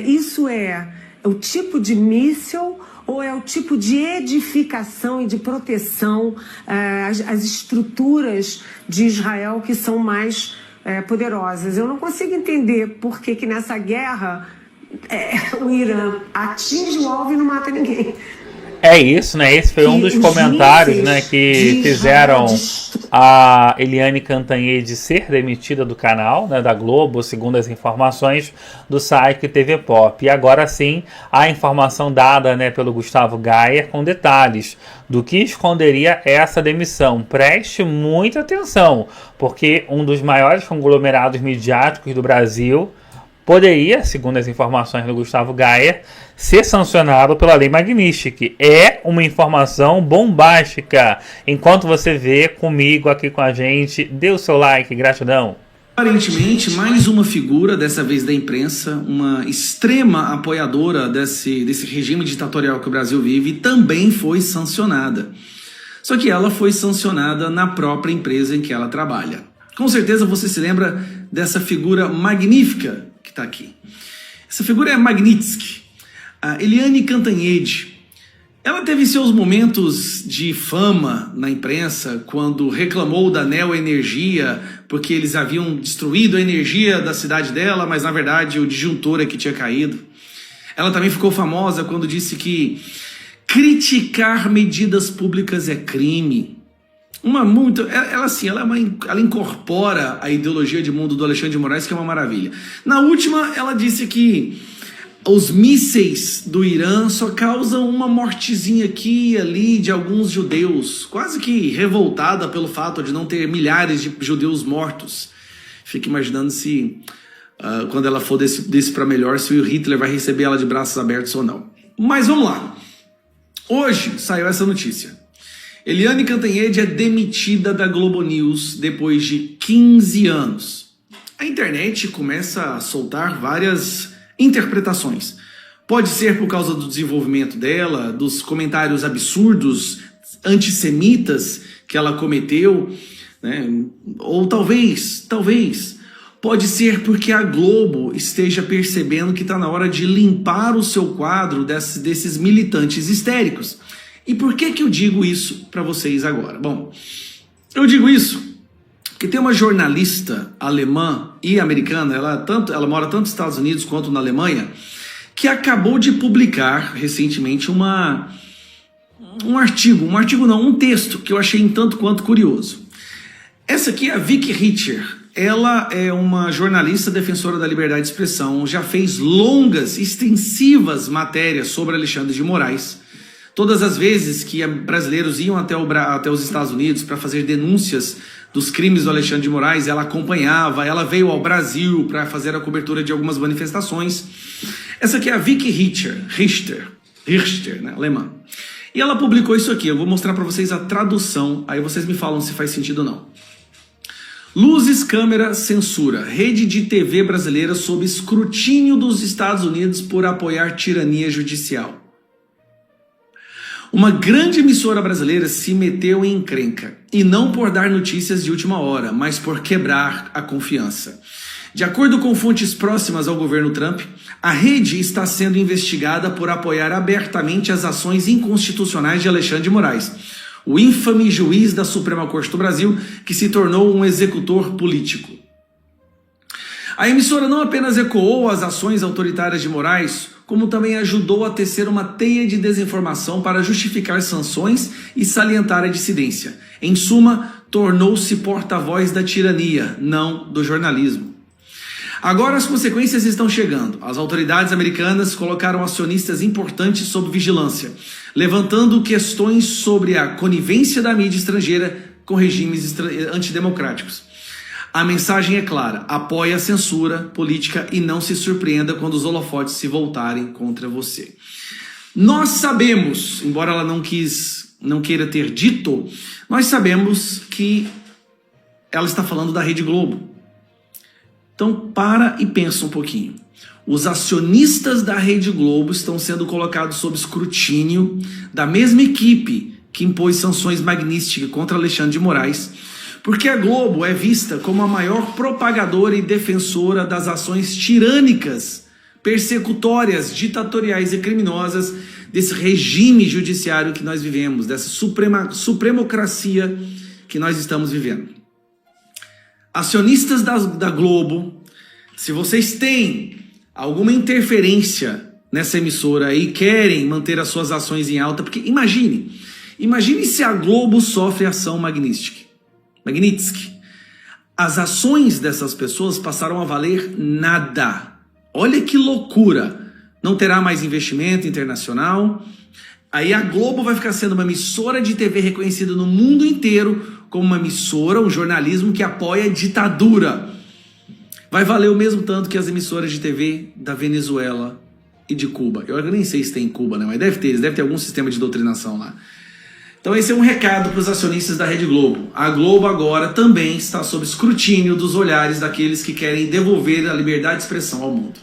Isso é o tipo de míssil ou é o tipo de edificação e de proteção às estruturas de Israel que são mais poderosas? Eu não consigo entender por que nessa guerra o Irã atinge o alvo e não mata ninguém. É isso, né? Esse foi um dos comentários, né, que fizeram a Eliane Cantanhede ser demitida do canal, né, da Globo, segundo as informações do site TV Pop. E agora sim, a informação dada, né, pelo Gustavo Gayer com detalhes do que esconderia essa demissão. Preste muita atenção, porque um dos maiores conglomerados midiáticos do Brasil poderia, segundo as informações do Gustavo Gayer, ser sancionado pela Lei Magnitsky. É uma informação bombástica. Enquanto você vê comigo aqui com a gente, dê o seu like, gratidão. Aparentemente, mais uma figura, dessa vez da imprensa, uma extrema apoiadora desse regime ditatorial que o Brasil vive, também foi sancionada. Só que ela foi sancionada na própria empresa em que ela trabalha. Com certeza você se lembra dessa figura magnífica que está aqui. Essa figura é Magnitsky, a Eliane Cantanhede. Ela teve seus momentos de fama na imprensa quando reclamou da Neoenergia porque eles haviam destruído a energia da cidade dela, mas na verdade o disjuntor é que tinha caído. Ela também ficou famosa quando disse que criticar medidas públicas é crime. Ela incorpora a ideologia de mundo do Alexandre de Moraes, que é uma maravilha. Na última, ela disse que os mísseis do Irã só causam uma mortezinha aqui e ali de alguns judeus, quase que revoltada pelo fato de não ter milhares de judeus mortos. Fica imaginando se, quando ela for desse para melhor, se o Hitler vai receber ela de braços abertos ou não. Mas vamos lá. Hoje saiu essa notícia. Eliane Cantanhede é demitida da Globo News depois de 15 anos. A internet começa a soltar várias interpretações. Pode ser por causa do desenvolvimento dela, dos comentários absurdos, antissemitas que ela cometeu, né? Ou talvez, pode ser porque a Globo esteja percebendo que está na hora de limpar o seu quadro desses militantes histéricos. E por que eu digo isso para vocês agora? Bom, eu digo isso porque tem uma jornalista alemã e americana, ela mora tanto nos Estados Unidos quanto na Alemanha, que acabou de publicar recentemente um texto que eu achei um tanto quanto curioso. Essa aqui é a Vicky Richter. Ela é uma jornalista defensora da liberdade de expressão, já fez longas, extensivas matérias sobre Alexandre de Moraes. Todas as vezes que brasileiros iam até os Estados Unidos para fazer denúncias dos crimes do Alexandre de Moraes, ela acompanhava, ela veio ao Brasil para fazer a cobertura de algumas manifestações. Essa aqui é a Vicky Richter, né, alemã. E ela publicou isso aqui, eu vou mostrar para vocês a tradução, aí vocês me falam se faz sentido ou não. Luzes, câmera, censura. Rede de TV brasileira sob escrutínio dos Estados Unidos por apoiar tirania judicial. Uma grande emissora brasileira se meteu em encrenca, e não por dar notícias de última hora, mas por quebrar a confiança. De acordo com fontes próximas ao governo Trump, a rede está sendo investigada por apoiar abertamente as ações inconstitucionais de Alexandre de Moraes, o infame juiz da Suprema Corte do Brasil, que se tornou um executor político. A emissora não apenas ecoou as ações autoritárias de Moraes, como também ajudou a tecer uma teia de desinformação para justificar sanções e salientar a dissidência. Em suma, tornou-se porta-voz da tirania, não do jornalismo. Agora as consequências estão chegando. As autoridades americanas colocaram acionistas importantes sob vigilância, levantando questões sobre a conivência da mídia estrangeira com regimes antidemocráticos. A mensagem é clara: apoie a censura política e não se surpreenda quando os holofotes se voltarem contra você. Nós sabemos, embora ela não queira ter dito, nós sabemos que ela está falando da Rede Globo. Então para e pensa um pouquinho. Os acionistas da Rede Globo estão sendo colocados sob escrutínio da mesma equipe que impôs sanções Magnitsky contra Alexandre de Moraes, porque a Globo é vista como a maior propagadora e defensora das ações tirânicas, persecutórias, ditatoriais e criminosas desse regime judiciário que nós vivemos, dessa supremocracia que nós estamos vivendo. Acionistas da Globo, se vocês têm alguma interferência nessa emissora e querem manter as suas ações em alta, porque imagine se a Globo sofre ação Magnitsky. As ações dessas pessoas passaram a valer nada. Olha que loucura. Não terá mais investimento internacional. Aí a Globo vai ficar sendo uma emissora de TV reconhecida no mundo inteiro como uma emissora, um jornalismo que apoia a ditadura. Vai valer o mesmo tanto que as emissoras de TV da Venezuela e de Cuba. Eu nem sei se tem em Cuba, né? Mas deve ter algum sistema de doutrinação lá. Então esse é um recado para os acionistas da Rede Globo. A Globo agora também está sob escrutínio dos olhares daqueles que querem devolver a liberdade de expressão ao mundo.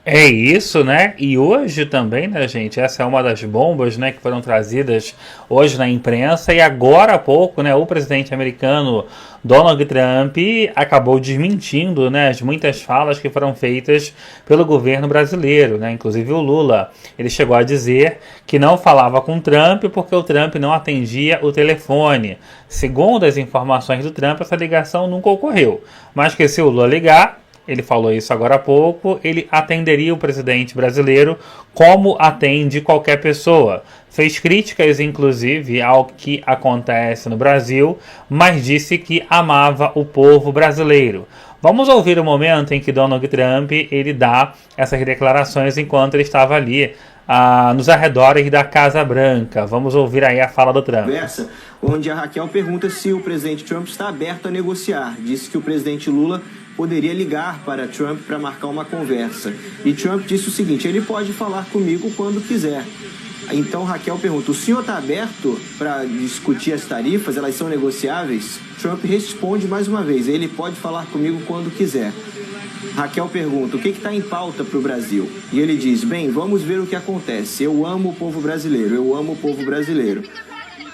É isso, né? E hoje também, né, gente, essa é uma das bombas, né, que foram trazidas hoje na imprensa, e agora há pouco, né, o presidente americano Donald Trump acabou desmentindo, né, as muitas falas que foram feitas pelo governo brasileiro, né, inclusive o Lula. Ele chegou a dizer que não falava com Trump porque o Trump não atendia o telefone. Segundo as informações do Trump, essa ligação nunca ocorreu, mas que se o Lula ligar, ele falou isso agora há pouco, ele atenderia o presidente brasileiro como atende qualquer pessoa. Fez críticas, inclusive, ao que acontece no Brasil, mas disse que amava o povo brasileiro. Vamos ouvir o momento em que Donald Trump ele dá essas declarações enquanto ele estava ali nos arredores da Casa Branca. Vamos ouvir aí a fala do Trump. Conversa, onde a Raquel pergunta se o presidente Trump está aberto a negociar. Disse que o presidente Lula poderia ligar para Trump para marcar uma conversa. E Trump disse o seguinte: ele pode falar comigo quando quiser. Então Raquel pergunta: o senhor está aberto para discutir as tarifas? Elas são negociáveis? Trump responde mais uma vez: ele pode falar comigo quando quiser. Raquel pergunta: o que está em pauta para o Brasil? E ele diz: bem, vamos ver o que acontece. Eu amo o povo brasileiro, eu amo o povo brasileiro.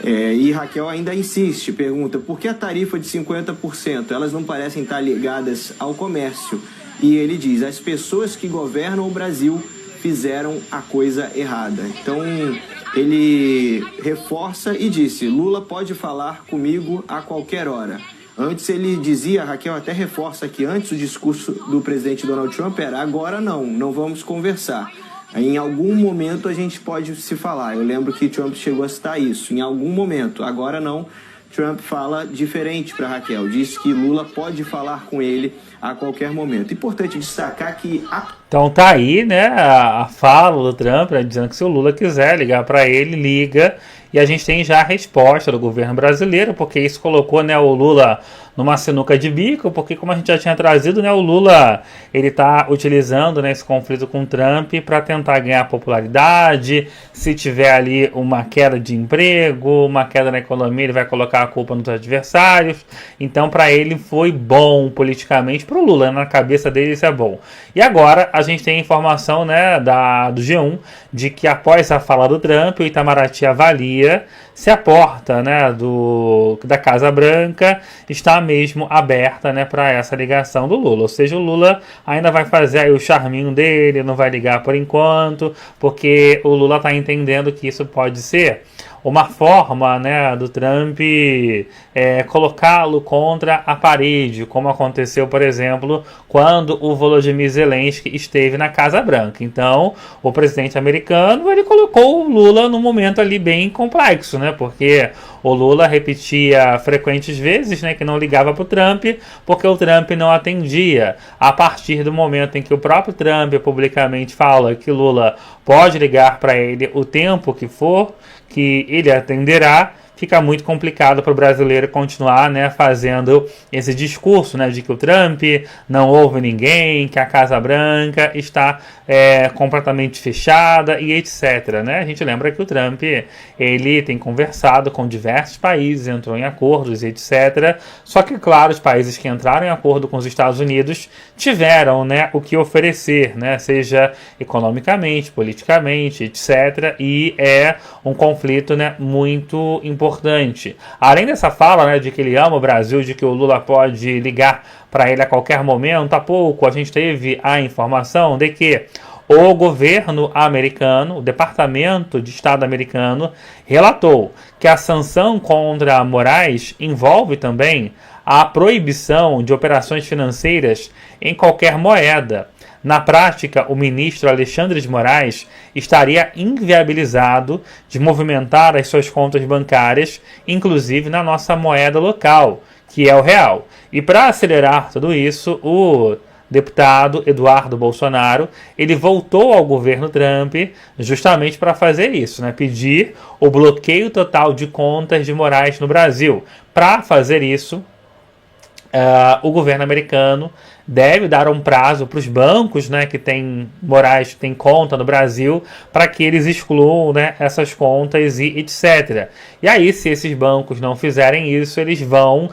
E Raquel ainda insiste, pergunta: por que a tarifa de 50%? Elas não parecem estar ligadas ao comércio. E ele diz: as pessoas que governam o Brasil fizeram a coisa errada. Então ele reforça e disse: Lula pode falar comigo a qualquer hora. Antes ele dizia, a Raquel até reforça que antes o discurso do presidente Donald Trump era: agora não vamos conversar. Em algum momento a gente pode se falar. Eu lembro que Trump chegou a citar isso. Em algum momento, agora não. Trump fala diferente para Raquel. Diz que Lula pode falar com ele a qualquer momento. Importante destacar que... Então tá aí, né, a fala do Trump, né, dizendo que se o Lula quiser ligar para ele, liga. E a gente tem já a resposta do governo brasileiro, porque isso colocou, né, o Lula numa sinuca de bico, porque como a gente já tinha trazido, né, o Lula ele está utilizando, né, esse conflito com o Trump para tentar ganhar popularidade. Se tiver ali uma queda de emprego, uma queda na economia, ele vai colocar a culpa nos adversários. Então para ele foi bom politicamente, para o Lula, na cabeça dele isso é bom. E agora a gente tem a informação, né, do G1 de que após a fala do Trump, o Itamaraty avalia se a porta, né, da Casa Branca está mesmo aberta, né, para essa ligação do Lula. Ou seja, o Lula ainda vai fazer aí o charminho dele, não vai ligar por enquanto, porque o Lula está entendendo que isso pode ser uma forma, né, do Trump colocá-lo contra a parede, como aconteceu, por exemplo, quando o Volodymyr Zelensky esteve na Casa Branca. Então, o presidente americano ele colocou o Lula num momento ali bem complexo, né, porque o Lula repetia frequentes vezes, né, que não ligava para o Trump, porque o Trump não atendia. A partir do momento em que o próprio Trump publicamente fala que Lula pode ligar para ele o tempo que for, que ele atenderá, fica muito complicado para o brasileiro continuar, né, fazendo esse discurso, né, de que o Trump não ouve ninguém, que a Casa Branca está completamente fechada e etc. Né? A gente lembra que o Trump ele tem conversado com diversos países, entrou em acordos e etc. Só que, claro, os países que entraram em acordo com os Estados Unidos tiveram, né, o que oferecer, né, seja economicamente, politicamente, etc. E é um conflito, né, muito importante. Além dessa fala, né, de que ele ama o Brasil, de que o Lula pode ligar para ele a qualquer momento, há pouco a gente teve a informação de que o governo americano, o Departamento de Estado americano, relatou que a sanção contra Moraes envolve também a proibição de operações financeiras em qualquer moeda. Na prática, o ministro Alexandre de Moraes estaria inviabilizado de movimentar as suas contas bancárias, inclusive na nossa moeda local, que é o real. E para acelerar tudo isso, o deputado Eduardo Bolsonaro, ele voltou ao governo Trump justamente para fazer isso, né? Pedir o bloqueio total de contas de Moraes no Brasil. Para fazer isso, o governo americano deve dar um prazo para os bancos, né, que tem Moraes, tem conta no Brasil, para que eles excluam, né, essas contas e etc. E aí, se esses bancos não fizerem isso, eles vão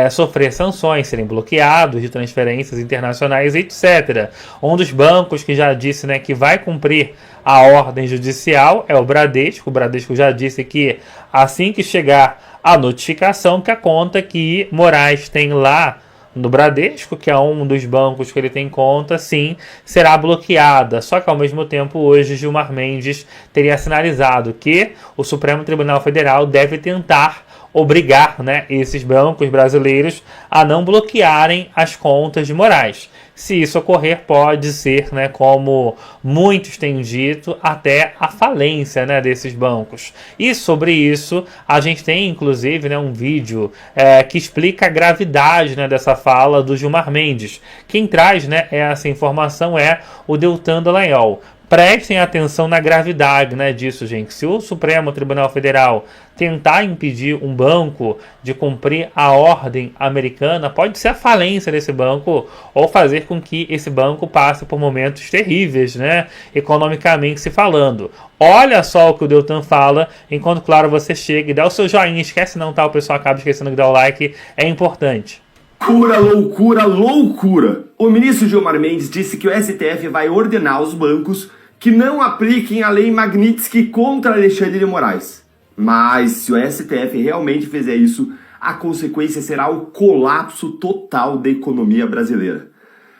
sofrer sanções, serem bloqueados de transferências internacionais, etc. Um dos bancos que já disse, né, que vai cumprir a ordem judicial é o Bradesco. O Bradesco já disse que assim que chegar a notificação, que a conta que Moraes tem lá no Bradesco, que é um dos bancos que ele tem conta, sim, será bloqueada. Só que ao mesmo tempo, hoje, Gilmar Mendes teria sinalizado que o Supremo Tribunal Federal deve tentar obrigar, né, esses bancos brasileiros a não bloquearem as contas de Moraes. Se isso ocorrer, pode ser, né, como muitos têm dito, até a falência, né, desses bancos. E sobre isso, a gente tem, inclusive, né, um vídeo que explica a gravidade, né, dessa fala do Gilmar Mendes. Quem traz, né, essa informação é o Deltan Dallagnol. Prestem atenção na gravidade, né, disso, gente. Se o Supremo Tribunal Federal tentar impedir um banco de cumprir a ordem americana, pode ser a falência desse banco ou fazer com que esse banco passe por momentos terríveis, né, economicamente se falando. Olha só o que o Deltan fala, enquanto, claro, você chega e dá o seu joinha. Esquece não, tá? O pessoal acaba esquecendo de dar o like, é importante. Loucura, loucura, loucura! O ministro Gilmar Mendes disse que o STF vai ordenar aos bancos que não apliquem a lei Magnitsky contra Alexandre de Moraes. Mas se o STF realmente fizer isso, a consequência será o colapso total da economia brasileira.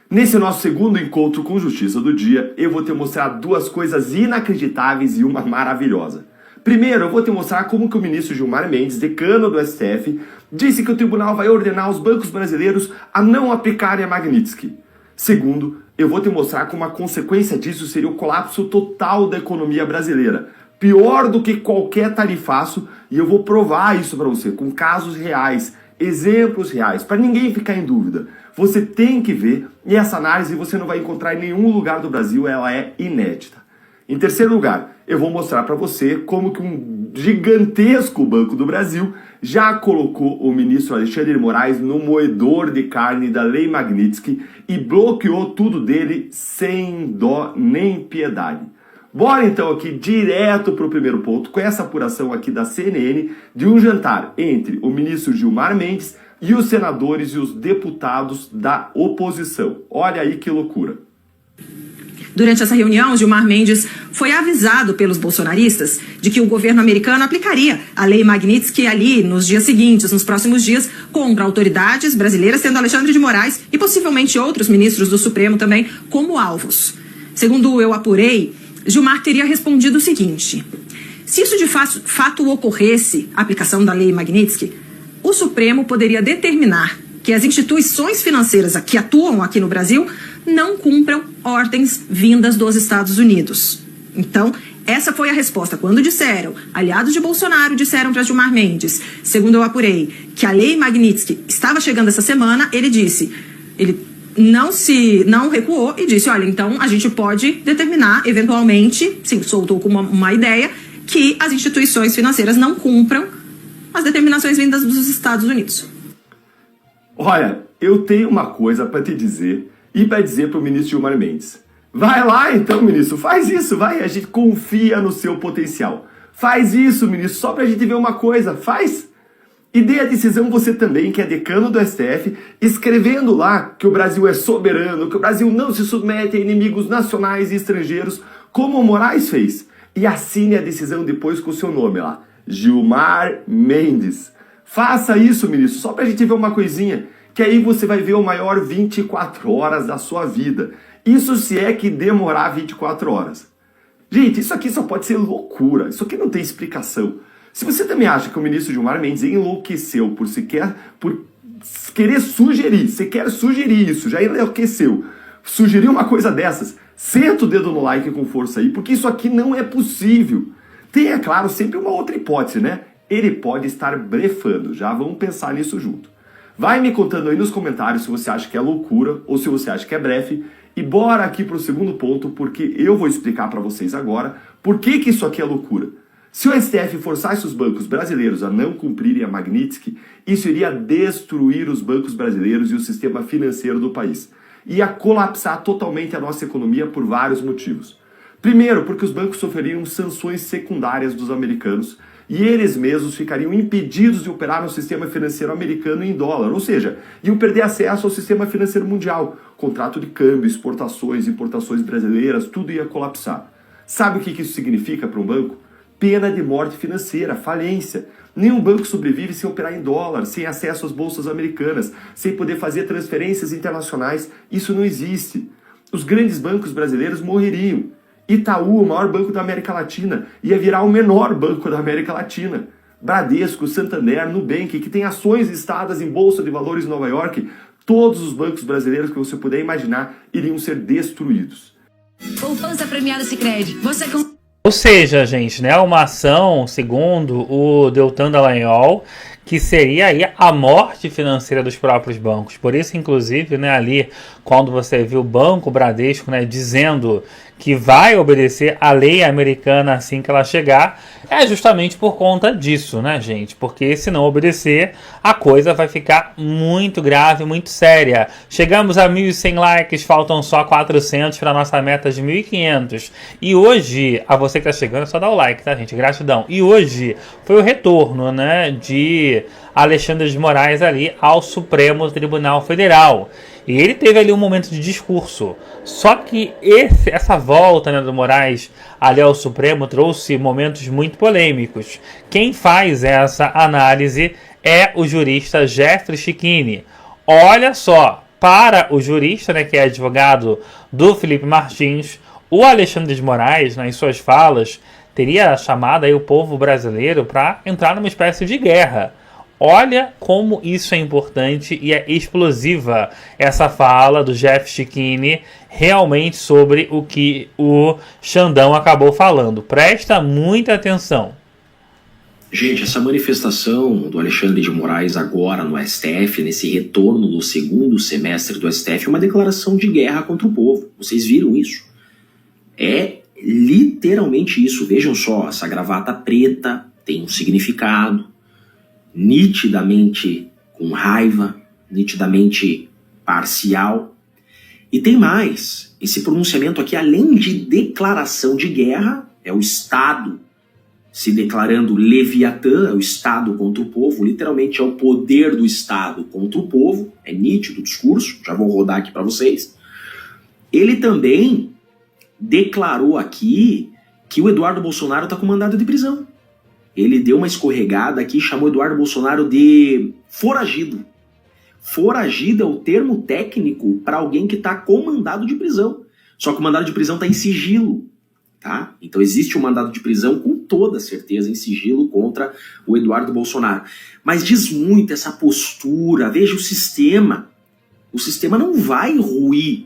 Nesse nosso segundo encontro com Justiça do Dia, eu vou te mostrar duas coisas inacreditáveis e uma maravilhosa. Primeiro, eu vou te mostrar como que o ministro Gilmar Mendes, decano do STF, disse que o tribunal vai ordenar aos bancos brasileiros a não aplicarem a Magnitsky. Segundo, eu vou te mostrar como a consequência disso seria o colapso total da economia brasileira. Pior do que qualquer tarifaço, e eu vou provar isso para você, com casos reais, exemplos reais, para ninguém ficar em dúvida. Você tem que ver, e essa análise você não vai encontrar em nenhum lugar do Brasil, ela é inédita. Em terceiro lugar, eu vou mostrar para você como que um gigantesco Banco do Brasil já colocou o ministro Alexandre de Moraes no moedor de carne da Lei Magnitsky e bloqueou tudo dele sem dó nem piedade. Bora então aqui direto para o primeiro ponto, com essa apuração aqui da CNN de um jantar entre o ministro Gilmar Mendes e os senadores e os deputados da oposição. Olha aí que loucura. Durante essa reunião, Gilmar Mendes foi avisado pelos bolsonaristas de que o governo americano aplicaria a lei Magnitsky ali nos dias seguintes, nos próximos dias, contra autoridades brasileiras, tendo Alexandre de Moraes e possivelmente outros ministros do Supremo também como alvos. Segundo eu apurei, Gilmar teria respondido o seguinte: se isso de fato ocorresse, a aplicação da lei Magnitsky, o Supremo poderia determinar que as instituições financeiras que atuam aqui no Brasil não cumpram ordens vindas dos Estados Unidos. Então, essa foi a resposta. Quando disseram, aliados de Bolsonaro disseram para Gilmar Mendes, segundo eu apurei, que a lei Magnitsky estava chegando essa semana, ele disse, ele não recuou e disse, olha, então a gente pode determinar, eventualmente, sim, soltou com uma ideia, que as instituições financeiras não cumpram as determinações vindas dos Estados Unidos. Olha, eu tenho uma coisa para te dizer e para dizer para o ministro Gilmar Mendes. Vai lá então, ministro, faz isso, vai, a gente confia no seu potencial. Faz isso, ministro, só para a gente ver uma coisa, faz. E dê a decisão você também, que é decano do STF, escrevendo lá que o Brasil é soberano, que o Brasil não se submete a inimigos nacionais e estrangeiros, como o Moraes fez. E assine a decisão depois com o seu nome lá, Gilmar Mendes. Faça isso, ministro, só pra gente ver uma coisinha, que aí você vai ver o maior 24 horas da sua vida. Isso se é que demorar 24 horas. Gente, isso aqui só pode ser loucura, isso aqui não tem explicação. Se você também acha que o ministro Gilmar Mendes enlouqueceu por querer sugerir, você quer sugerir isso, já enlouqueceu, sugerir uma coisa dessas, senta o dedo no like com força aí, porque isso aqui não é possível. Tem, é claro, sempre uma outra hipótese, né? Ele pode estar blefando, já vamos pensar nisso junto. Vai me contando aí nos comentários se você acha que é loucura ou se você acha que é blefe. E bora aqui pro segundo ponto, porque eu vou explicar para vocês agora por que isso aqui é loucura. Se o STF forçasse os bancos brasileiros a não cumprirem a Magnitsky, isso iria destruir os bancos brasileiros e o sistema financeiro do país. Ia colapsar totalmente a nossa economia por vários motivos. Primeiro, porque os bancos sofreriam sanções secundárias dos americanos e eles mesmos ficariam impedidos de operar no sistema financeiro americano em dólar, ou seja, iam perder acesso ao sistema financeiro mundial. Contrato de câmbio, exportações, importações brasileiras, tudo ia colapsar. Sabe o que isso significa para um banco? Pena de morte financeira, falência. Nenhum banco sobrevive sem operar em dólar, sem acesso às bolsas americanas, sem poder fazer transferências internacionais. Isso não existe. Os grandes bancos brasileiros morreriam. Itaú, o maior banco da América Latina, ia virar o menor banco da América Latina. Bradesco, Santander, Nubank, que tem ações listadas em Bolsa de Valores em Nova York, todos os bancos brasileiros que você puder imaginar iriam ser destruídos. Poupança Premiada Sicredi. Você com... Ou seja, gente, né, uma ação, segundo o Deltan Dallagnol, que seria aí a morte financeira dos próprios bancos. Por isso, inclusive, né, ali, quando você viu o Banco Bradesco, né, dizendo que vai obedecer à lei americana assim que ela chegar, é justamente por conta disso, né, gente? Porque se não obedecer, a coisa vai ficar muito grave, muito séria. Chegamos a 1.100 likes, faltam só 400 para a nossa meta de 1.500. E hoje, a você que está chegando, é só dar o like, tá, gente? Gratidão. E hoje foi o retorno, né, de Alexandre de Moraes ali ao Supremo Tribunal Federal. E ele teve ali um momento de discurso. Só que essa volta, né, do Moraes ali ao Supremo trouxe momentos muito polêmicos. Quem faz essa análise é o jurista Jeffrey Schickini. Olha só, para o jurista, né, que é advogado do Felipe Martins, o Alexandre de Moraes, né, em suas falas, teria chamado aí o povo brasileiro para entrar numa espécie de guerra. Olha como isso é importante e é explosiva essa fala do Jeff Schickini realmente sobre o que o Xandão acabou falando. Presta muita atenção. Gente, essa manifestação do Alexandre de Moraes agora no STF, nesse retorno do segundo semestre do STF, é uma declaração de guerra contra o povo. Vocês viram isso? É literalmente isso. Vejam só, essa gravata preta tem um significado. Nitidamente com raiva, nitidamente parcial. E tem mais, esse pronunciamento aqui, além de declaração de guerra, é o Estado se declarando Leviatã, é o Estado contra o povo, literalmente é o poder do Estado contra o povo, é nítido o discurso, já vou rodar aqui para vocês. Ele também declarou aqui que o Eduardo Bolsonaro está com mandado de prisão. Ele deu uma escorregada aqui e chamou Eduardo Bolsonaro de foragido. Foragido é o termo técnico para alguém que está com mandado de prisão. Só que o mandado de prisão está em sigilo. Tá? Então existe um mandado de prisão com toda certeza em sigilo contra o Eduardo Bolsonaro. Mas diz muito essa postura. Veja o sistema. O sistema não vai ruir.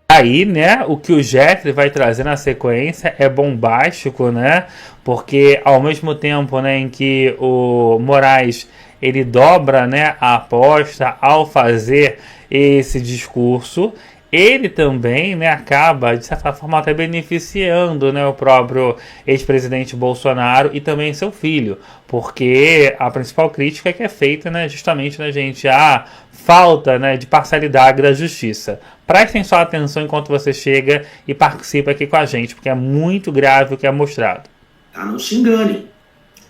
Aí, né, o que o Jeffrey vai trazer na sequência é bombástico, né, porque ao mesmo tempo, né, em que o Moraes, ele dobra, né, a aposta ao fazer esse discurso, ele também, né, acaba, de certa forma, até beneficiando, né, o próprio ex-presidente Bolsonaro e também seu filho, porque a principal crítica que é feita, né, justamente, né, gente, a falta, né, de parcialidade da justiça. Prestem só atenção enquanto você chega e participa aqui com a gente, porque é muito grave o que é mostrado. Tá, não se engane.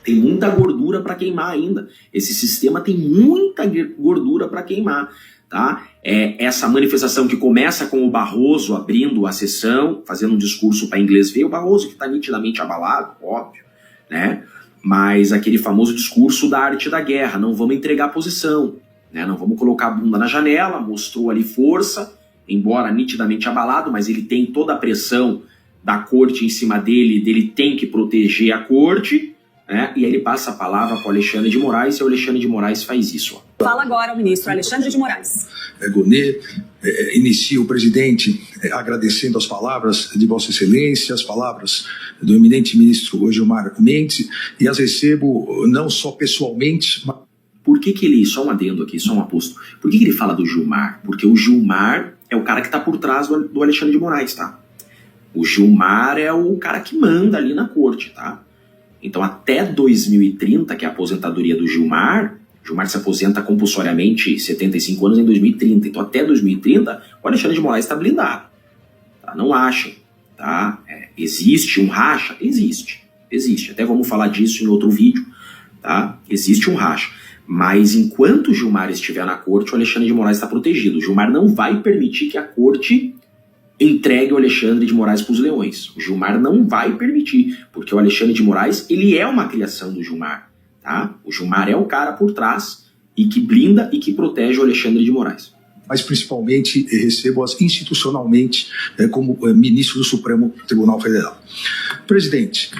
Tem muita gordura para queimar ainda. Esse sistema tem muita gordura para queimar. Tá? Essa manifestação que começa com o Barroso abrindo a sessão, fazendo um discurso para inglês ver, o Barroso que está nitidamente abalado, óbvio, né? Mas aquele famoso discurso da arte da guerra, não vamos entregar a posição, né? Não vamos colocar a bunda na janela, mostrou ali força, embora nitidamente abalado, mas ele tem toda a pressão da corte em cima dele tem que proteger a corte, né? E aí ele passa a palavra para o Alexandre de Moraes, e o Alexandre de Moraes faz isso. Ó. Fala agora o ministro Alexandre de Moraes. Gonê, inicia o presidente agradecendo as palavras de Vossa Excelência, as palavras do eminente ministro Gilmar Mendes, e as recebo não só pessoalmente, mas... Por que ele, só um adendo aqui, só um aposto, por que ele fala do Gilmar? Porque o Gilmar é o cara que está por trás do Alexandre de Moraes, tá? O Gilmar é o cara que manda ali na corte, tá? Então até 2030, que é a aposentadoria do Gilmar se aposenta compulsoriamente 75 anos em 2030. Então até 2030 o Alexandre de Moraes está blindado. Tá? Não achem. Tá? Existe um racha? Existe. Até vamos falar disso em outro vídeo. Tá? Existe um racha. Mas enquanto o Gilmar estiver na corte, o Alexandre de Moraes está protegido. O Gilmar não vai permitir que a corte entregue o Alexandre de Moraes para os leões. O Gilmar não vai permitir, porque o Alexandre de Moraes, ele é uma criação do Gilmar. Tá? O Gilmar é o cara por trás e que blinda e que protege o Alexandre de Moraes. Mas principalmente recebo-as institucionalmente como ministro do Supremo Tribunal Federal. Presidente,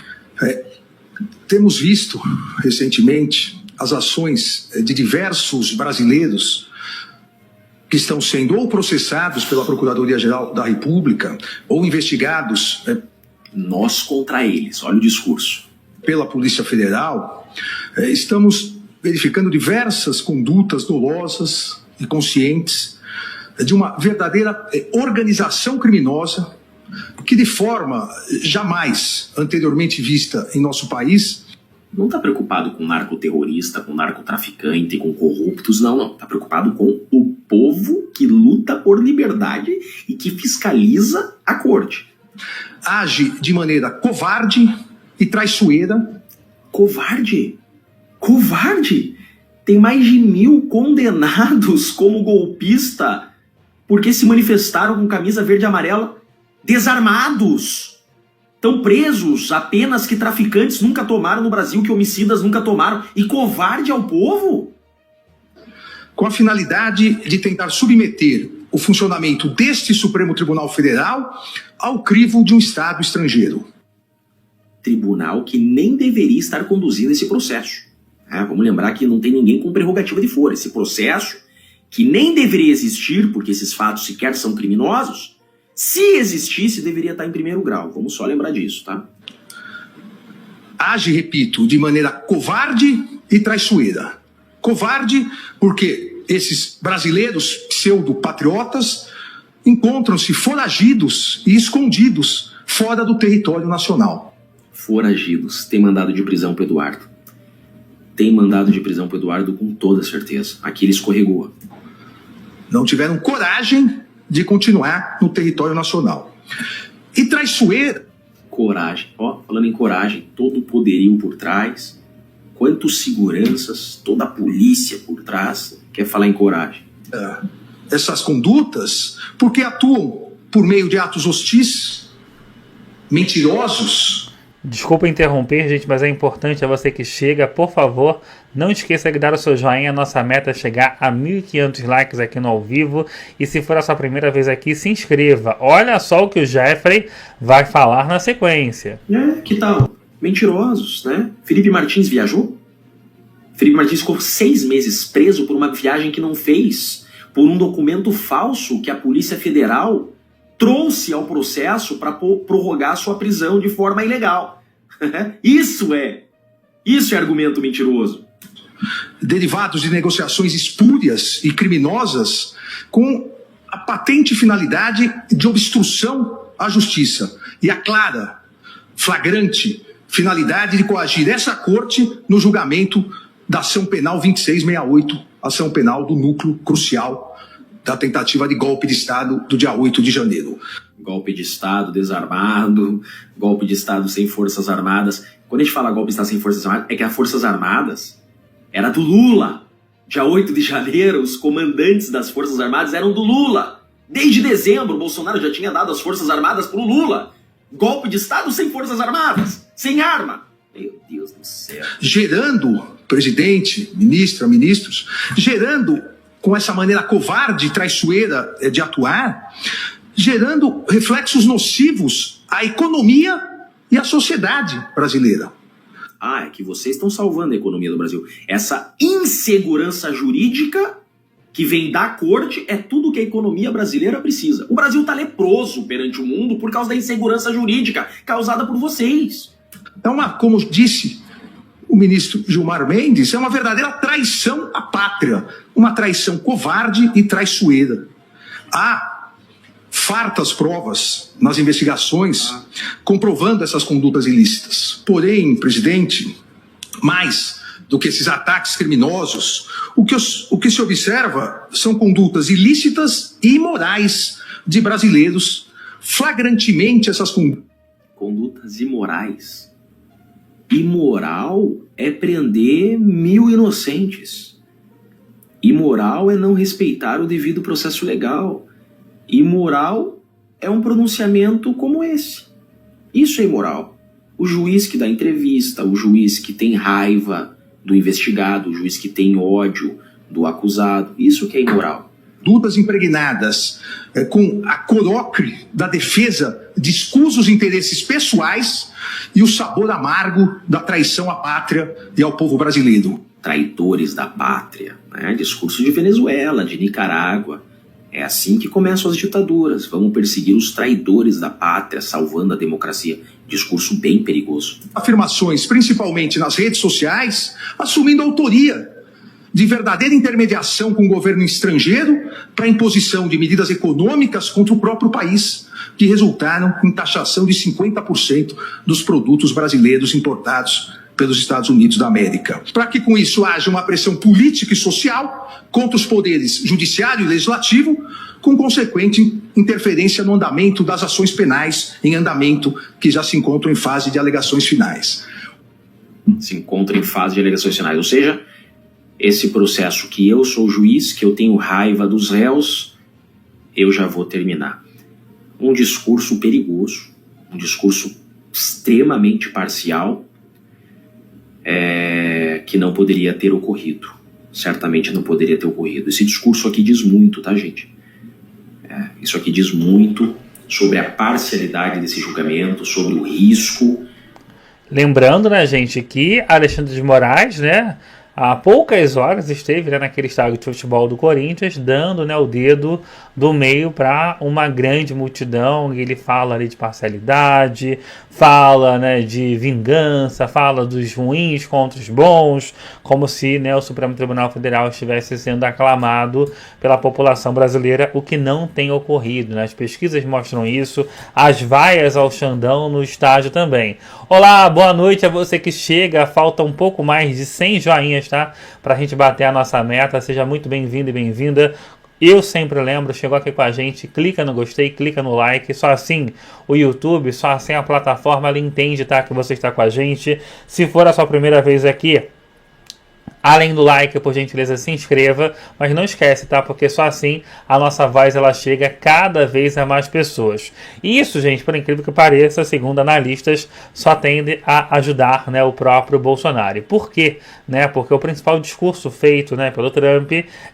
temos visto recentemente as ações de diversos brasileiros que estão sendo ou processados pela Procuradoria-Geral da República ou investigados... Nós contra eles, olha o discurso. Pela Polícia Federal, estamos verificando diversas condutas dolosas e conscientes de uma verdadeira organização criminosa que, de forma jamais anteriormente vista em nosso país... Não está preocupado com narcoterrorista, com narcotraficante, com corruptos, não. Está preocupado com o povo que luta por liberdade e que fiscaliza a corte. Age de maneira covarde e traiçoeira. Covarde? Covarde? Tem mais de 1.000 condenados como golpista porque se manifestaram com camisa verde e amarela desarmados. Estão presos a penas que traficantes nunca tomaram no Brasil, que homicidas nunca tomaram. E covarde ao povo? Com a finalidade de tentar submeter o funcionamento deste Supremo Tribunal Federal ao crivo de um Estado estrangeiro. Tribunal que nem deveria estar conduzindo esse processo. Vamos lembrar que não tem ninguém com prerrogativa de foro. Esse processo, que nem deveria existir, porque esses fatos sequer são criminosos, se existisse, deveria estar em primeiro grau. Vamos só lembrar disso, tá? Age, repito, de maneira covarde e traiçoeira. Covarde porque esses brasileiros pseudo-patriotas encontram-se foragidos e escondidos fora do território nacional. Foragidos. Tem mandado de prisão para Eduardo. Tem mandado de prisão para Eduardo com toda certeza. Aqui ele escorregou. Não tiveram coragem de continuar no território nacional. E traiçoeira. Coragem. Falando em coragem, todo o poderio por trás, quantos seguranças, toda a polícia por trás, quer falar em coragem. Essas condutas, porque atuam por meio de atos hostis, mentirosos. Desculpa interromper, gente, mas é importante a você que chega, por favor, não esqueça de dar o seu joinha. Nossa meta é chegar a 1.500 likes aqui no ao vivo. E se for a sua primeira vez aqui, se inscreva. Olha só o que o Jeffrey vai falar na sequência. Que tal? Mentirosos, né? Felipe Martins viajou? Felipe Martins ficou 6 meses preso por uma viagem que não fez, por um documento falso que a Polícia Federal trouxe ao processo para prorrogar sua prisão de forma ilegal. Isso é argumento mentiroso. Derivados de negociações espúrias e criminosas com a patente finalidade de obstrução à justiça e a clara, flagrante finalidade de coagir essa corte no julgamento da ação penal 2668, ação penal do núcleo crucial da tentativa de golpe de Estado do dia 8 de janeiro. Golpe de Estado desarmado, golpe de Estado sem forças armadas. Quando a gente fala golpe de Estado sem forças armadas, é que as forças armadas era do Lula. Dia 8 de janeiro, os comandantes das forças armadas eram do Lula. Desde dezembro, o Bolsonaro já tinha dado as forças armadas pro Lula. Golpe de Estado sem forças armadas, sem arma. Meu Deus do céu. Gerando, presidente, ministros, gerando com essa maneira covarde e traiçoeira de atuar, gerando reflexos nocivos à economia e à sociedade brasileira. É que vocês estão salvando a economia do Brasil. Essa insegurança jurídica que vem da corte é tudo que a economia brasileira precisa. O Brasil está leproso perante o mundo por causa da insegurança jurídica causada por vocês. Então, como disse o ministro Gilmar Mendes, é uma verdadeira traição à pátria, uma traição covarde e traiçoeira. Há fartas provas nas investigações comprovando essas condutas ilícitas. Porém, presidente, mais do que esses ataques criminosos, o que se observa são condutas ilícitas e imorais de brasileiros, flagrantemente essas condutas imorais. Imoral é prender 1000 inocentes. Imoral é não respeitar o devido processo legal. Imoral é um pronunciamento como esse. Isso é imoral. O juiz que dá entrevista, o juiz que tem raiva do investigado, o juiz que tem ódio do acusado, isso que é imoral. Condutas impregnadas com a corocre da defesa de escusos interesses pessoais e o sabor amargo da traição à pátria e ao povo brasileiro. Traidores da pátria, né? Discurso de Venezuela, de Nicarágua. É assim que começam as ditaduras. Vamos perseguir os traidores da pátria, salvando a democracia. Discurso bem perigoso. Afirmações, principalmente nas redes sociais, assumindo autoria de verdadeira intermediação com o governo estrangeiro para a imposição de medidas econômicas contra o próprio país, que resultaram em taxação de 50% dos produtos brasileiros importados pelos Estados Unidos da América. Para que com isso haja uma pressão política e social contra os poderes judiciário e legislativo, com consequente interferência no andamento das ações penais em andamento que já se encontram em fase de alegações finais. Se encontra em fase de alegações finais, ou seja, esse processo que eu sou juiz, que eu tenho raiva dos réus, eu já vou terminar. Um discurso perigoso, um discurso extremamente parcial, que não poderia ter ocorrido. Certamente não poderia ter ocorrido. Esse discurso aqui diz muito, tá, gente? Isso aqui diz muito sobre a parcialidade desse julgamento, sobre o risco. Lembrando, né, gente, que Alexandre de Moraes, né, há poucas horas esteve, né, naquele estádio de futebol do Corinthians, dando, né, o dedo do meio para uma grande multidão. E ele fala ali de parcialidade, fala, né, de vingança, fala dos ruins contra os bons, como se, né, o Supremo Tribunal Federal estivesse sendo aclamado pela população brasileira, o que não tem ocorrido, né? As pesquisas mostram isso, as vaias ao Xandão no estádio também. Olá, boa noite a você que chega, falta um pouco mais de 100 joinhas, tá? Pra gente bater a nossa meta, seja muito bem-vindo e bem-vinda. Eu sempre lembro, chegou aqui com a gente, clica no gostei, clica no like, só assim o YouTube, só assim a plataforma, ela entende, tá, que você está com a gente. Se for a sua primeira vez aqui, além do like, por gentileza, se inscreva, mas não esquece, tá? Porque só assim a nossa voz ela chega cada vez a mais pessoas. E isso, gente, por incrível que pareça, segundo analistas, só tende a ajudar, né, o próprio Bolsonaro. E por quê? Né? Porque o principal discurso feito, né, pelo Trump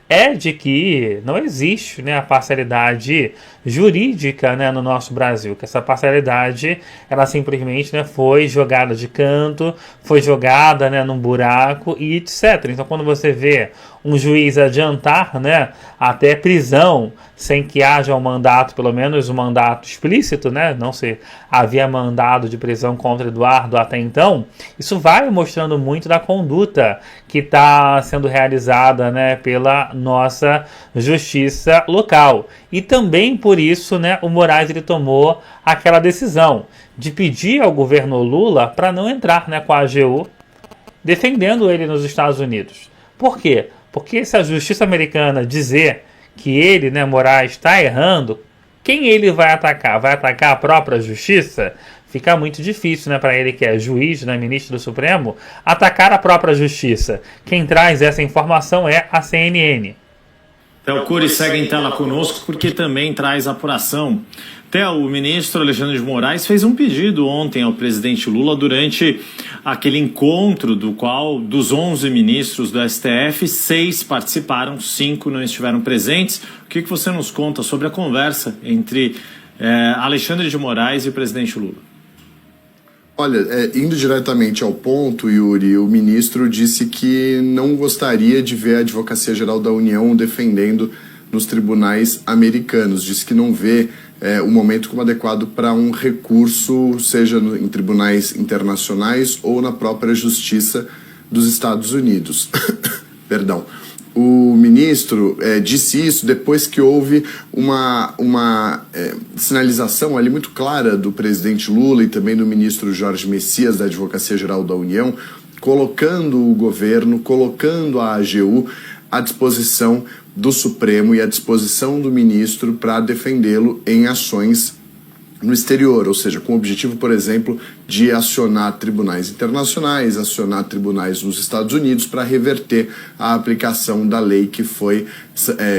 é de que não existe, né, a parcialidade jurídica, né, no nosso Brasil, que essa parcialidade ela simplesmente, né, foi jogada de canto, foi jogada, né, num buraco e etc. etc. Então, quando você vê um juiz adiantar, né, até prisão, sem que haja um mandato, pelo menos um mandato explícito, né, não se havia mandado de prisão contra Eduardo até então, isso vai mostrando muito da conduta que está sendo realizada, né, pela nossa justiça local. E também por isso, né, o Moraes ele tomou aquela decisão de pedir ao governo Lula para não entrar, né, com a AGU, defendendo ele nos Estados Unidos. Por quê? Porque se a justiça americana dizer que ele, né, Moraes, está errando, quem ele vai atacar? Vai atacar a própria justiça? Fica muito difícil, né, para ele que é juiz, né, ministro do Supremo, atacar a própria justiça. Quem traz essa informação é a CNN. O Cury segue em tela conosco porque também traz apuração. O ministro Alexandre de Moraes fez um pedido ontem ao presidente Lula durante aquele encontro do qual, dos 11 ministros do STF, 6 participaram, 5 não estiveram presentes. O que você nos conta sobre a conversa entre Alexandre de Moraes e o presidente Lula? Olha, indo diretamente ao ponto, Yuri, o ministro disse que não gostaria de ver a Advocacia Geral da União defendendo nos tribunais americanos. Disse que não vê o momento como adequado para um recurso, seja em tribunais internacionais ou na própria Justiça dos Estados Unidos. Perdão. O ministro disse isso depois que houve uma sinalização ali muito clara do presidente Lula e também do ministro Jorge Messias, da Advocacia Geral da União, colocando o governo, colocando a AGU à disposição do Supremo e à disposição do ministro para defendê-lo em ações no exterior, ou seja, com o objetivo, por exemplo, de acionar tribunais internacionais, acionar tribunais nos Estados Unidos para reverter a aplicação da lei que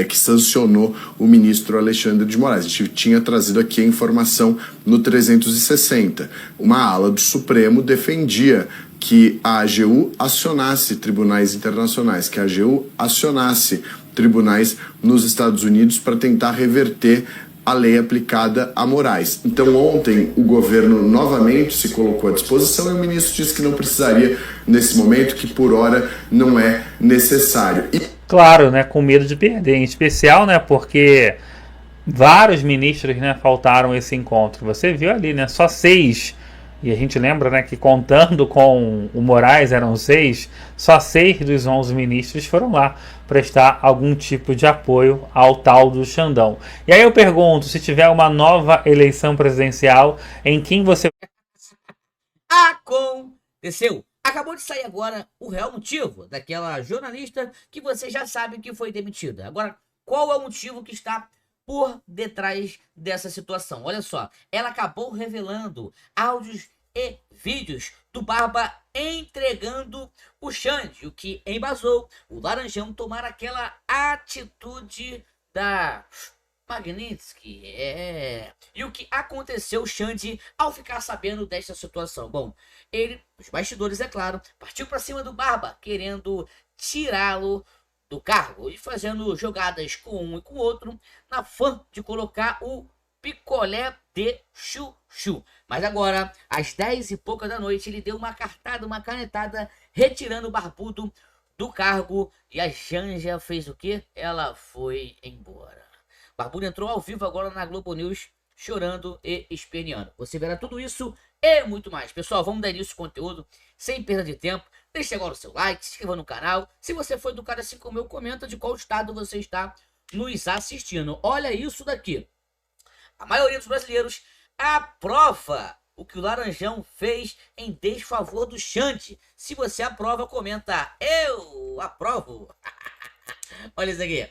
que sancionou o ministro Alexandre de Moraes. A gente tinha trazido aqui a informação no 360. Uma ala do Supremo defendia que a AGU acionasse tribunais internacionais, que a AGU acionasse tribunais nos Estados Unidos para tentar reverter a lei aplicada a Moraes. Então ontem o governo novamente se colocou à disposição e o ministro disse que não precisaria nesse momento, que por hora não é necessário. Claro, né, com medo de perder, em especial, né, porque vários ministros, né, faltaram esse encontro. Você viu ali, né, só 6. E a gente lembra, né, que contando com o Moraes eram 6, só 6 dos 11 ministros foram lá prestar algum tipo de apoio ao tal do Xandão. E aí eu pergunto, se tiver uma nova eleição presidencial, em quem você... Aconteceu! Acabou de sair agora o real motivo daquela jornalista que você já sabe que foi demitida. Agora, qual é o motivo que está por detrás dessa situação? Olha só, ela acabou revelando áudios e vídeos do Barba entregando o Xande, o que embasou o Laranjão tomar aquela atitude da Magnitsky. E o que aconteceu, Xande, ao ficar sabendo desta situação? Bom, ele, os bastidores, é claro, partiu para cima do Barba, querendo tirá-lo do cargo e fazendo jogadas com um e com o outro, na fã de colocar o picolé de chuchu. Mas agora, às 10 e pouca da noite, ele deu uma cartada, uma canetada, retirando o Barbudo do cargo. E a Janja fez o quê? Ela foi embora. Barbudo entrou ao vivo agora na Globo News, chorando e esperneando. Você verá tudo isso e muito mais. Pessoal, vamos dar início ao conteúdo, sem perda de tempo. Deixe agora o seu like, se inscreva no canal. Se você for educado assim como eu, comenta de qual estado você está nos assistindo. Olha isso daqui. A maioria dos brasileiros aprova o que o Laranjão fez em desfavor do Xande. Se você aprova, comenta: eu aprovo. Olha isso aqui.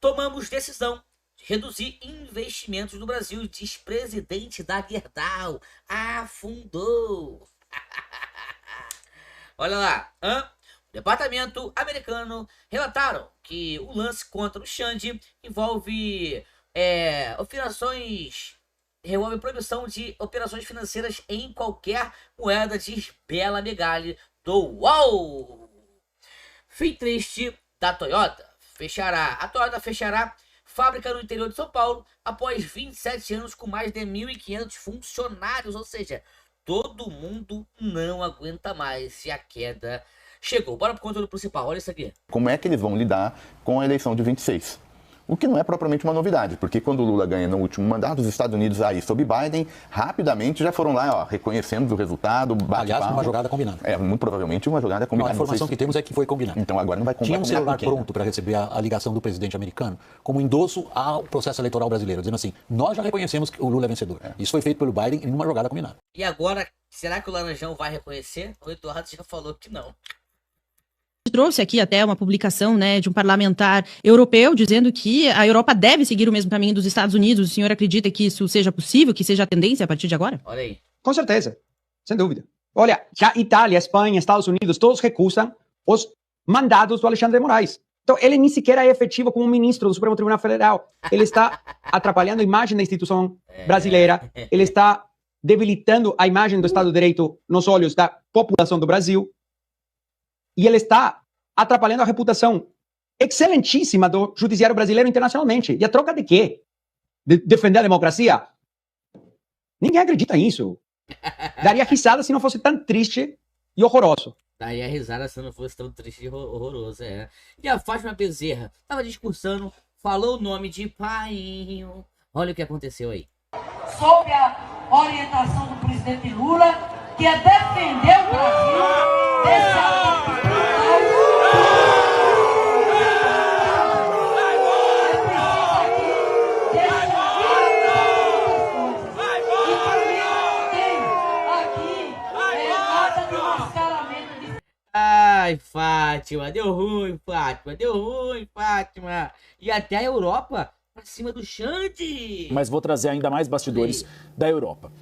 Tomamos decisão de reduzir investimentos no Brasil, diz presidente da Gerdau. Afundou. Olha lá. O departamento americano relataram que o lance contra o Xande envolve revolve proibição de operações financeiras em qualquer moeda, diz Bela Megali do UOL. Fim triste da Toyota. A Toyota fechará fábrica no interior de São Paulo após 27 anos com mais de 1.500 funcionários, ou seja, todo mundo não aguenta mais e a queda chegou. Bora pro conteúdo principal, olha isso aqui. Como é que eles vão lidar com a eleição de 26? O que não é propriamente uma novidade, porque quando o Lula ganha no último mandato, os Estados Unidos aí, sob Biden, rapidamente já foram lá, ó, reconhecendo o resultado, aliás, uma jogada combinada. Muito provavelmente uma jogada combinada. Não, a informação que temos é que foi combinada. Então agora não vai combinar. Tinha um celular pronto para receber a ligação do presidente americano como endosso ao processo eleitoral brasileiro, dizendo assim, nós já reconhecemos que o Lula é vencedor. Isso foi feito pelo Biden em uma jogada combinada. E agora, será que o Laranjão vai reconhecer? O Eduardo já falou que não. Trouxe aqui até uma publicação, né, de um parlamentar europeu dizendo que a Europa deve seguir o mesmo caminho dos Estados Unidos. O senhor acredita que isso seja possível, que seja a tendência a partir de agora? Olha aí. Com certeza, sem dúvida. Olha, já Itália, Espanha, Estados Unidos, todos recusam os mandados do Alexandre de Moraes. Então, ele nem sequer é efetivo como ministro do Supremo Tribunal Federal. Ele está atrapalhando a imagem da instituição brasileira. Ele está debilitando a imagem do Estado de Direito nos olhos da população do Brasil. E ele está atrapalhando a reputação excelentíssima do judiciário brasileiro internacionalmente. E a troca de quê? De defender a democracia? Ninguém acredita nisso. Daria risada se não fosse tão triste e horroroso. Daria risada se não fosse tão triste e horroroso, é. E a Fátima Bezerra estava discursando, falou o nome de Painho. Olha o que aconteceu aí. Sob a orientação do presidente Lula, que é defender o Brasil desse ato brutal. Ai, Fátima, deu ruim, Fátima, deu ruim, Fátima. E até a Europa pra cima do Xande. Mas vou trazer ainda mais bastidores da Europa.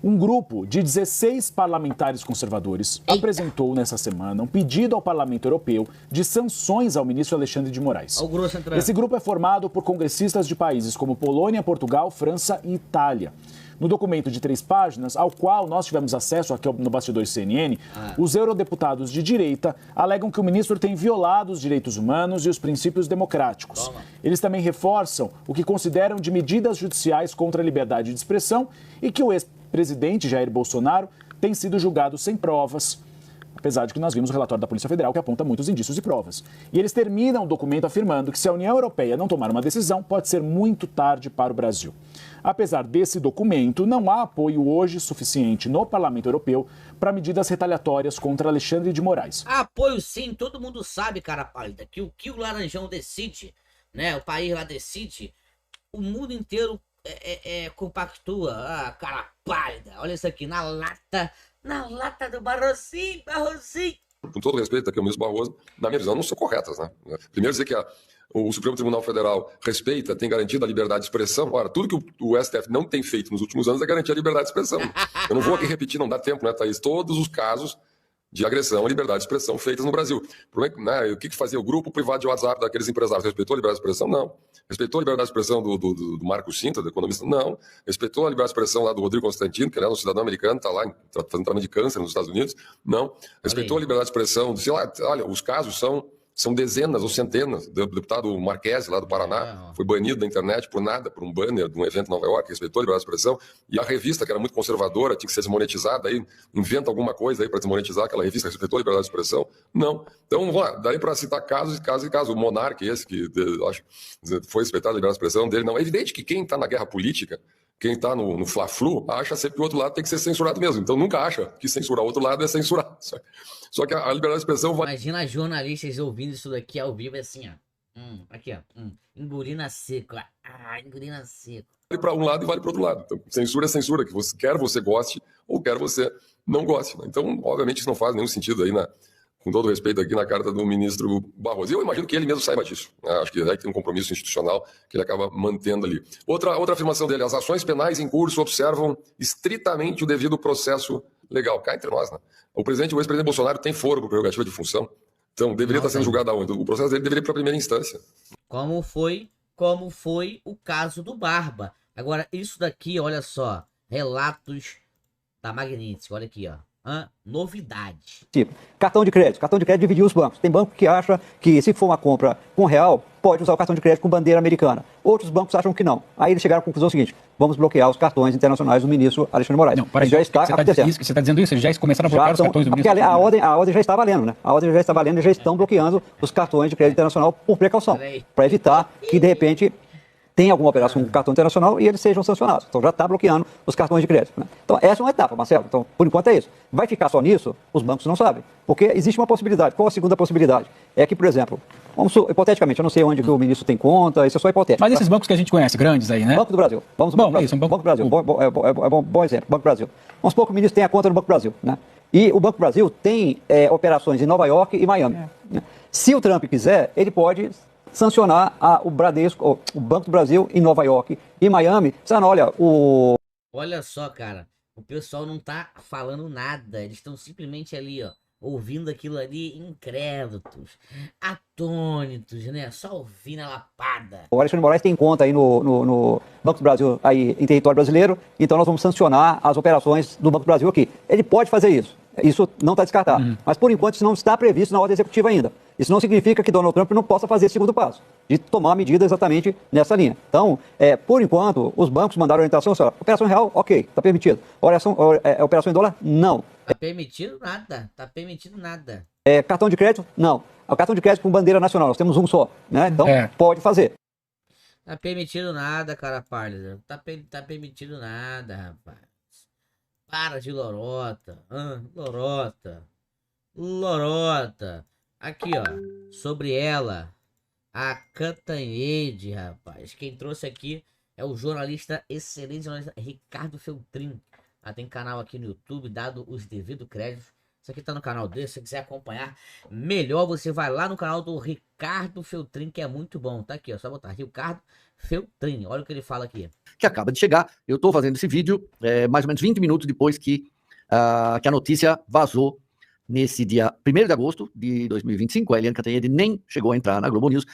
Um grupo de 16 parlamentares conservadores apresentou nessa semana um pedido ao Parlamento Europeu de sanções ao ministro Alexandre de Moraes. Esse grupo é formado por congressistas de países como Polônia, Portugal, França e Itália. No documento de 3 páginas, ao qual nós tivemos acesso aqui no Bastidores CNN, os eurodeputados de direita alegam que o ministro tem violado os direitos humanos e os princípios democráticos. Eles também reforçam o que consideram de medidas judiciais contra a liberdade de expressão e que o ex-presidente Jair Bolsonaro tem sido julgado sem provas, apesar de que nós vimos o relatório da Polícia Federal que aponta muitos indícios e provas. E eles terminam o documento afirmando que se a União Europeia não tomar uma decisão, pode ser muito tarde para o Brasil. Apesar desse documento, não há apoio hoje suficiente no Parlamento Europeu para medidas retaliatórias contra Alexandre de Moraes. Apoio sim, todo mundo sabe, cara pálida, que o Laranjão decide, né, o país lá decide, o mundo inteiro compactua. Ah, cara pálida, olha isso aqui, na lata do Barrosinho. Com todo respeito aqui ao ministro Barroso, na minha visão, não são corretas, né? Primeiro dizer que o Supremo Tribunal Federal respeita, tem garantido a liberdade de expressão. Ora, tudo que o STF não tem feito nos últimos anos é garantir a liberdade de expressão. Eu não vou aqui repetir, não dá tempo, né, Thaís? Todos os casos de agressão à liberdade de expressão feitas no Brasil. O que fazia o grupo privado de WhatsApp daqueles empresários? Respeitou a liberdade de expressão? Não. Respeitou a liberdade de expressão do Marcos Sintra, do economista? Não. Respeitou a liberdade de expressão lá do Rodrigo Constantino, que é um cidadão americano, está lá fazendo tratamento de câncer nos Estados Unidos? Não. Respeitou a liberdade de expressão? Sei lá, olha, os casos são dezenas ou centenas. O deputado Marquesi, lá do Paraná, foi banido da internet por nada, por um banner de um evento em Nova York, respeitou a liberdade de expressão. E a revista, que era muito conservadora, tinha que ser desmonetizada, aí inventa alguma coisa aí para desmonetizar aquela revista, respeitou a liberdade de expressão? Não. Então, vamos lá, daí para citar casos. O Monark, esse que acho que foi respeitado a liberdade de expressão dele, não. É evidente que quem está na guerra política, quem está no Fla-Flu, acha sempre que o outro lado tem que ser censurado mesmo. Então nunca acha que censurar o outro lado é censurar. Só que a liberdade de expressão vai... Imagina jornalistas ouvindo isso daqui ao vivo assim, ó. Aqui, ó. Engolina seco. Engolina seco. Vale para um lado e vale para o outro lado. Então, censura é censura, que quer você goste ou quer você não goste. Né? Então, obviamente, isso não faz nenhum sentido aí com todo respeito aqui na carta do ministro Barroso. E eu imagino que ele mesmo saiba disso. Acho que aí tem um compromisso institucional que ele acaba mantendo ali. Outra afirmação dele, as ações penais em curso observam estritamente o devido processo legal. Cá entre nós, né? O ex-presidente Bolsonaro tem foro por prerrogativa de função. Então, deveria estar sendo julgado aonde? O processo dele deveria ir para a primeira instância. Como foi o caso do Barba. Agora, isso daqui, olha só, relatos da Magnitsky, olha aqui, ó. Novidade. Tipo, cartão de crédito dividiu os bancos. Tem banco que acha que se for uma compra com real, pode usar o cartão de crédito com bandeira americana. Outros bancos acham que não. Aí eles chegaram à conclusão seguinte: vamos bloquear os cartões internacionais do ministro Alexandre de Moraes. Não, peraí, já está acontecendo. Você está dizendo isso? Eles já começaram a bloquear os cartões do ministro? Porque a ordem já está valendo, né? A ordem já está valendo e já estão bloqueando os cartões de crédito internacional por precaução, para evitar que, de repente, tenha alguma operação com cartão internacional e eles sejam sancionados. Então já está bloqueando os cartões de crédito, né? Então essa é uma etapa, Marcelo. Então, por enquanto é isso. Vai ficar só nisso? Os bancos não sabem. Porque existe uma possibilidade. Qual a segunda possibilidade? É que, por exemplo, hipoteticamente, eu não sei onde que o ministro tem conta, isso é só hipotético. Mas esses bancos que a gente conhece, grandes aí, né? Banco do Brasil. Vamos ao Banco do Brasil. Bom exemplo, Banco do Brasil. Vamos supor que o ministro tenha conta no Banco do Brasil, né? E o Banco do Brasil tem operações em Nova York e Miami. Né? Se o Trump quiser, ele pode sancionar o Bradesco, o Banco do Brasil em Nova York e Miami. Olha, Olha só, cara, o pessoal não tá falando nada, eles estão simplesmente ali, ó, ouvindo aquilo ali, incrédulos, atônitos, né, só ouvindo a lapada. O Alexandre de Moraes tem conta aí no Banco do Brasil, aí em território brasileiro, então nós vamos sancionar as operações do Banco do Brasil aqui. Ele pode fazer isso. Isso não está descartado. Mas, por enquanto, isso não está previsto na ordem executiva ainda. Isso não significa que Donald Trump não possa fazer esse segundo passo, de tomar medida exatamente nessa linha. Então, por enquanto, os bancos mandaram orientação, operação real, ok, está permitido. Operação em dólar, não. Tá permitido nada, tá permitido nada. Cartão de crédito, não. O cartão de crédito com bandeira nacional, nós temos um só, né? Então, pode fazer. Tá permitido nada, cara pálida. Tá permitido nada, rapaz. Para de lorota. Lorota. Aqui, ó. Sobre ela. A Cantanhede, rapaz. Quem trouxe aqui é o jornalista, excelente jornalista, Ricardo Feltrin. Tem canal aqui no YouTube, dado os devidos créditos. Isso aqui tá no canal dele. Se você quiser acompanhar melhor, você vai lá no canal do Ricardo Feltrin, que é muito bom. Tá aqui, ó. Só botar Ricardo Feltrin. Olha o que ele fala aqui. Que acaba de chegar. Eu estou fazendo esse vídeo mais ou menos 20 minutos depois que a notícia vazou nesse dia 1º de agosto de 2025. A Eliane Cantanhede nem chegou a entrar na Globo News.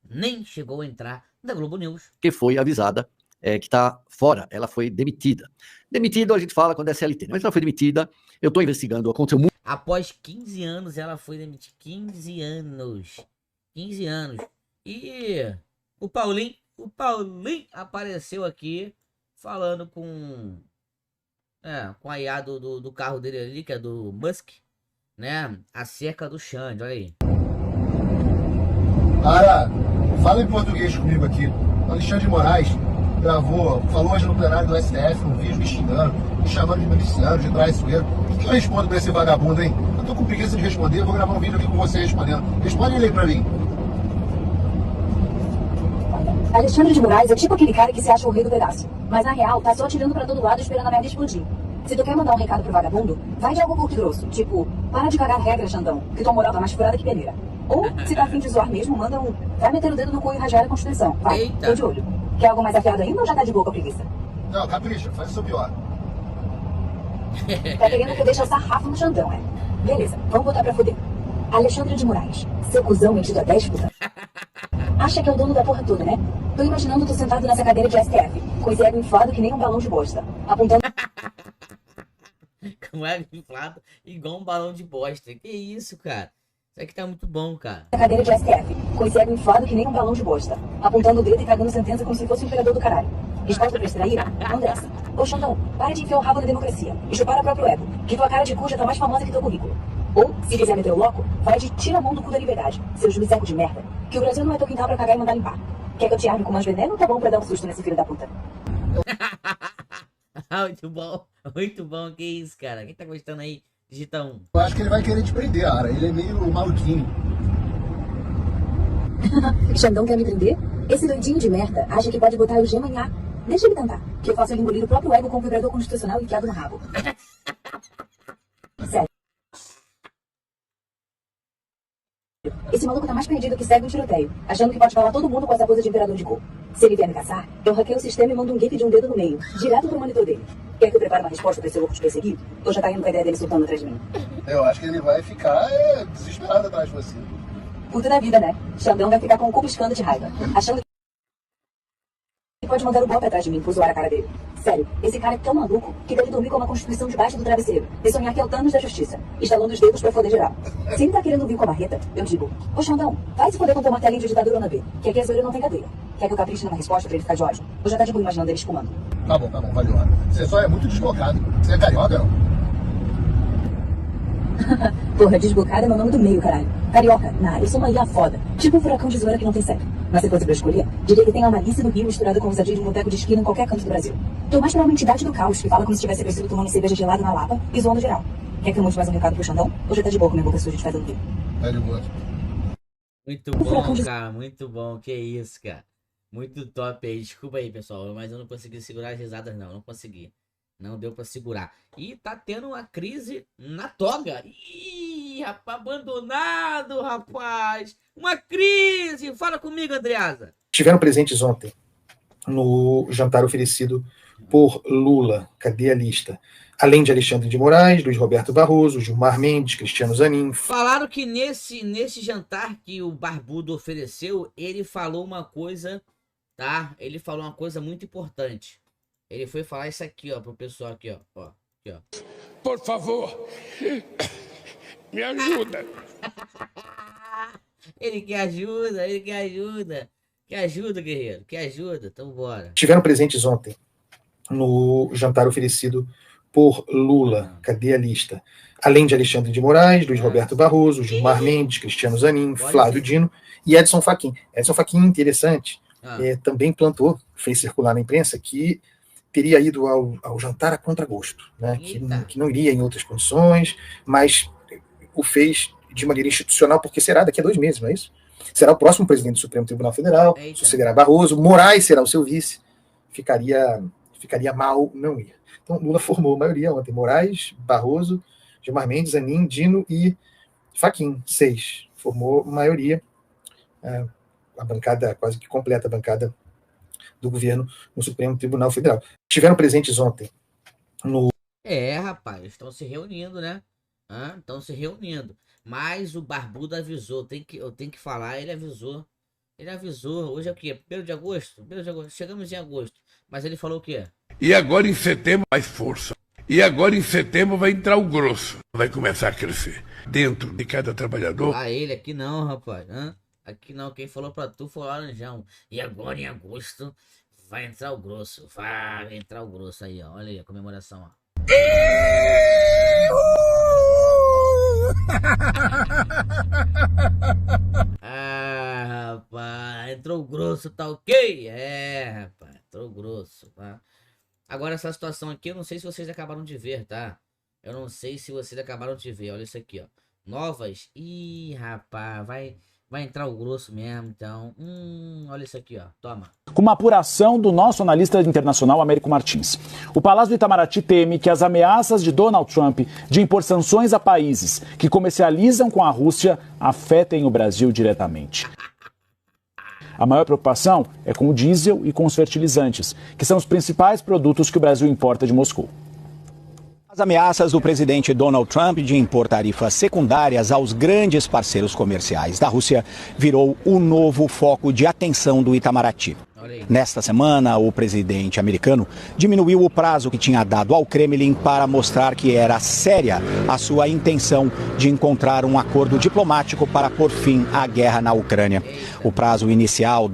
Nem chegou a entrar na Globo News. Que foi avisada que está fora. Ela foi demitida. Demitida, a gente fala quando é CLT. Mas ela foi demitida. Eu estou investigando. Aconteceu muito. Após 15 anos, ela foi demitida. 15 anos. 15 anos. E o Paulinho apareceu aqui falando com a IA do carro dele ali, que é do Musk, né? Acerca do Xande, olha aí. Cara, fala em português comigo aqui. Alexandre de Moraes falou hoje no plenário do STF, um vídeo me xingando, me chamando de miliciano, de traiçoeiro. O que eu respondo pra esse vagabundo, hein? Eu tô com preguiça de responder, eu vou gravar um vídeo aqui com você respondendo. Responde ele aí pra mim. Alexandre de Moraes é tipo aquele cara que se acha o rei do pedaço, mas na real tá só atirando pra todo lado esperando a merda explodir. Se tu quer mandar um recado pro vagabundo, vai de algo curto e grosso, tipo, para de cagar regra, Xandão, que tua moral tá mais furada que peneira. Ou, se tá afim de zoar mesmo, manda um, vai meter o dedo no cu e rajar a Constituição. Vai, tô de olho. Quer algo mais afiado ainda ou já tá de boa com a preguiça? Não, capricha, faz o seu pior. Tá querendo que eu deixe o sarrafo no Xandão, Beleza, vamos botar pra foder. Alexandre de Moraes, seu cuzão metido a 10 puta. Acha que é o dono da porra toda, né? Tô imaginando tu sentado nessa cadeira de STF, com esse ego inflado que nem um balão de bosta, apontando... Com ego inflado igual um balão de bosta. Que isso, cara? Isso aqui tá muito bom, cara. Na cadeira de STF, com esse ego inflado que nem um balão de bosta, apontando o dedo e cagando sentença como se fosse um imperador do caralho. Resposta pra extrair? Não dessa. Ô Xandão, para de enfiar o rabo na democracia e chupar o próprio ego, que tua cara de cu já tá mais famosa que teu currículo. Ou, se quiser meter o louco, vai de tira a mão do cu da liberdade, seu juizeco de merda, que o Brasil não é teu quintal pra cagar e mandar limpar. Quer que eu te arme com mais veneno ou tá bom pra dar um susto nesse filho da puta? Muito bom, que isso, cara? Quem tá gostando aí, digita 1. Eu acho que ele vai querer te prender, Ara, ele é meio maluquinho. Xandão quer me prender? Esse doidinho de merda acha que pode botar o gema em A. Deixa ele tentar, que eu faço ele engolir o próprio ego com o vibrador constitucional enfiado no rabo. Sério. Esse maluco tá mais perdido que segue um tiroteio, achando que pode falar todo mundo com essa coisa de imperador de cor. Se ele vier me caçar, eu hackeio o sistema e mando um gif de um dedo no meio, direto pro monitor dele. Quer que eu prepare uma resposta pra esse louco te perseguir? Ou já tá indo com a ideia dele soltando atrás de mim? Eu acho que ele vai ficar desesperado atrás de você. Puta da vida, né? Xandão vai ficar com o cu piscando de raiva, achando que pode mandar o golpe atrás de mim por zoar a cara dele. Sério, esse cara é tão maluco que deve dormir com uma Constituição debaixo do travesseiro e sonhar que é o Thanos da Justiça, instalando os dedos pra foder geral. Se ele tá querendo vir com a marreta, eu digo, ô Xandão, vai se foder com teu martelinho de ditadura na B, que aqui a zoeira não tem cadeia. Quer que eu capriche numa resposta pra ele ficar de ódio? Eu já tá de boa imaginando ele espumando. Tá bom, valeu. Você só é muito desbocado. Você é carioca, não? Porra, desbocada é meu nome do meio, caralho. Carioca, eu sou uma ilha foda. Tipo um furacão de zoeira que não tem certo. Mas se fosse pra escolher, diria que tem a malícia do Rio misturada com a ousadia de um boteco de esquina em qualquer canto do Brasil. Tô mais pra uma entidade do caos, que fala como se tivesse crescido tomando cerveja gelada na Lapa e zoando geral. Quer que eu mude mais um recado pro Xandão? Ou já tá de boa com minha boca suja de fazendo tempo? Tá de boa. Muito bom, cara, muito bom. Que isso, cara. Muito top aí. Desculpa aí, pessoal, mas eu não consegui segurar as risadas, não consegui. Não deu pra segurar. E tá tendo uma crise na toga. Ih, rapaz, abandonado, rapaz. Uma crise. Fala comigo, Andreasa. Estiveram presentes ontem no jantar oferecido por Lula. Cadê a lista? Além de Alexandre de Moraes, Luiz Roberto Barroso, Gilmar Mendes, Cristiano Zanin. Falaram que nesse jantar que o Barbudo ofereceu, ele falou uma coisa, tá? Ele falou uma coisa muito importante. Ele foi falar isso aqui, ó, pro pessoal aqui, ó. Aqui, ó. Por favor, me ajuda. Ele quer ajuda, ele quer ajuda. Quer ajuda, guerreiro, quer ajuda, então bora. Estiveram presentes ontem no jantar oferecido por Lula. Cadê a lista? Além de Alexandre de Moraes, Luiz Roberto Barroso, Gilmar Mendes, Cristiano Zanin, Flávio Dino e Edson Fachin. Edson Fachin, interessante, também fez circular na imprensa que teria ido ao jantar a contragosto, né? Que não iria em outras condições, mas o fez de maneira institucional, porque será daqui a 2 meses, não é isso? Será o próximo presidente do Supremo Tribunal Federal, sucederá Barroso, Moraes será o seu vice, ficaria mal, não ia. Então Lula formou a maioria ontem, Moraes, Barroso, Gilmar Mendes, Zanin, Dino e Fachin, 6. Formou maioria, a bancada, quase que completa a bancada do governo no Supremo Tribunal Federal. Estiveram presentes ontem no... Rapaz, estão se reunindo, né? Estão se reunindo. Mas o Barbudo avisou, eu tenho que falar, ele avisou. Ele avisou, hoje é o quê? 1º de agosto? 1º de agosto, chegamos em agosto. Mas ele falou o quê? E agora em setembro mais força. E agora em setembro vai entrar o grosso. Vai começar a crescer. Dentro de cada trabalhador. Ele aqui não, rapaz. Aqui não, quem falou pra tu foi o Laranjão. E agora em agosto vai entrar o grosso. Vai entrar o grosso aí, ó. Olha aí a comemoração, ó. Rapaz, entrou o grosso, tá ok? Rapaz, entrou o grosso, tá? Agora essa situação aqui, eu não sei se vocês acabaram de ver, tá? Eu não sei se vocês acabaram de ver, olha isso aqui, ó. Novas, rapaz, vai entrar o grosso mesmo, então. Olha isso aqui, ó, toma. Com uma apuração do nosso analista internacional Américo Martins. O Palácio do Itamaraty teme que as ameaças de Donald Trump de impor sanções a países que comercializam com a Rússia afetem o Brasil diretamente. A maior preocupação é com o diesel e com os fertilizantes, que são os principais produtos que o Brasil importa de Moscou. As ameaças do presidente Donald Trump de impor tarifas secundárias aos grandes parceiros comerciais da Rússia virou o novo foco de atenção do Itamaraty. Nesta semana, o presidente americano diminuiu o prazo que tinha dado ao Kremlin para mostrar que era séria a sua intenção de encontrar um acordo diplomático para pôr fim à guerra na Ucrânia. O prazo inicial...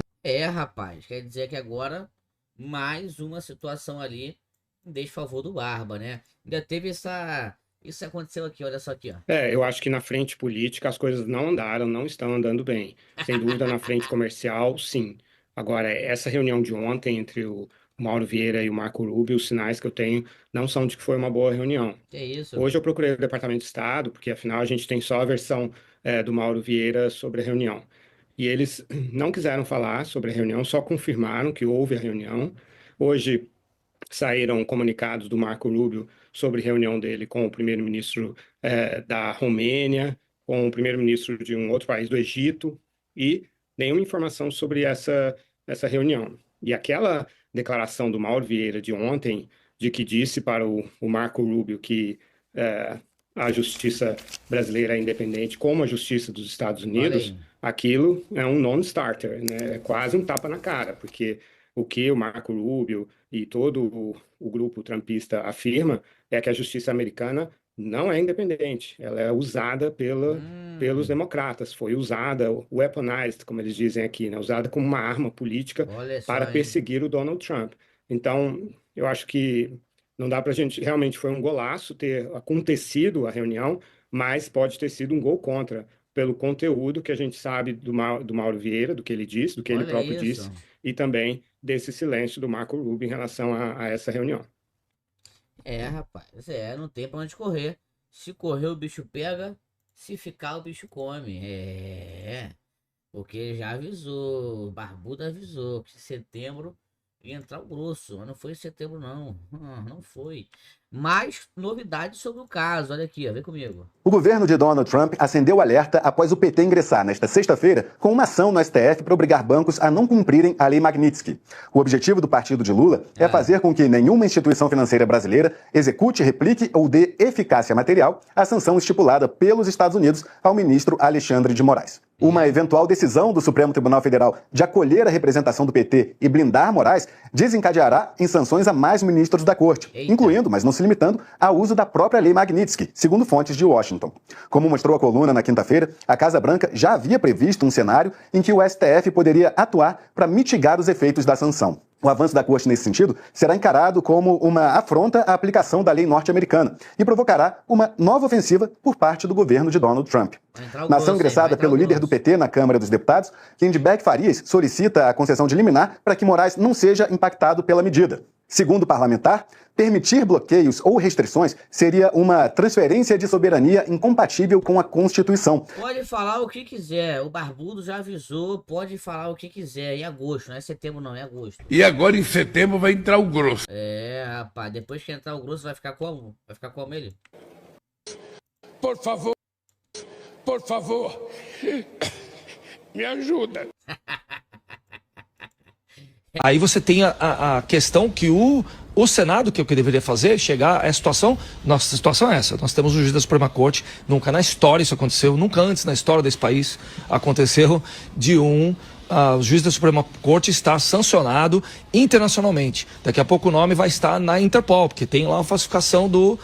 Rapaz, quer dizer que agora mais uma situação ali em desfavor do Barba, né? Ainda teve isso aconteceu aqui, olha só aqui, ó. Eu acho que na frente política as coisas não andaram, não estão andando bem. Sem dúvida, na frente comercial, sim. Agora, essa reunião de ontem entre o Mauro Vieira e o Marco Rubio, os sinais que eu tenho não são de que foi uma boa reunião. Que isso? Hoje eu procurei o Departamento de Estado, porque afinal a gente tem só a versão do Mauro Vieira sobre a reunião. E eles não quiseram falar sobre a reunião, só confirmaram que houve a reunião. Hoje saíram comunicados do Marco Rubio sobre reunião dele com o primeiro-ministro da Romênia, com o primeiro-ministro de um outro país do Egito, e nenhuma informação sobre essa reunião. E aquela declaração do Mauro Vieira de ontem, de que disse para o Marco Rubio que a justiça brasileira é independente como a justiça dos Estados Unidos, aquilo é um non-starter, né? É quase um tapa na cara, porque o que o Marco Rubio e todo o grupo trumpista afirma é que a justiça americana não é independente, ela é usada pelos democratas, foi usada, weaponized, como eles dizem aqui, né? Usada como uma arma política Olha só, para hein? perseguir o Donald Trump. Então, eu acho que não dá para a gente, realmente foi um golaço ter acontecido a reunião, mas pode ter sido um gol contra, pelo conteúdo que a gente sabe do Mauro Vieira, do que ele disse, do que ele Olha próprio isso. disse, e também desse silêncio do Marco Rubio em relação a essa reunião. Rapaz, não tem pra onde correr. Se correr, o bicho pega. Se ficar, o bicho come. Porque já avisou, o Barbudo avisou que em setembro ia entrar o grosso. Mas não foi em setembro, não. Não foi. Mais novidades sobre o caso. Olha aqui, ó, vem comigo. O governo de Donald Trump acendeu alerta após o PT ingressar nesta sexta-feira com uma ação no STF para obrigar bancos a não cumprirem a Lei Magnitsky. O objetivo do partido de Lula é fazer com que nenhuma instituição financeira brasileira execute, replique ou dê eficácia material à sanção estipulada pelos Estados Unidos ao ministro Alexandre de Moraes. Uma eventual decisão do Supremo Tribunal Federal de acolher a representação do PT e blindar Moraes desencadeará em sanções a mais ministros da corte, incluindo, mas não se limitando, ao uso da própria Lei Magnitsky, segundo fontes de Washington. Como mostrou a coluna na quinta-feira, a Casa Branca já havia previsto um cenário em que o STF poderia atuar para mitigar os efeitos da sanção. O avanço da corte nesse sentido será encarado como uma afronta à aplicação da lei norte-americana e provocará uma nova ofensiva por parte do governo de Donald Trump. Na ação ingressada pelo líder do PT na Câmara dos Deputados, Lindbergh Farias solicita a concessão de liminar para que Moraes não seja impactado pela medida. Segundo o parlamentar, permitir bloqueios ou restrições seria uma transferência de soberania incompatível com a Constituição. Pode falar o que quiser, o Barbudo já avisou, pode falar o que quiser, em agosto, não é setembro não, é agosto. E agora em setembro vai entrar o grosso. Rapaz, depois que entrar o grosso vai ficar como? Vai ficar como ele? Por favor, me ajuda. Aí você tem a questão que o Senado, que é o que deveria fazer, chegar à situação. Nossa situação é essa. Nós temos um juiz da Suprema Corte, nunca na história isso aconteceu, nunca antes na história desse país aconteceu de o juiz da Suprema Corte estar sancionado internacionalmente. Daqui a pouco o nome vai estar na Interpol, porque tem lá uma falsificação do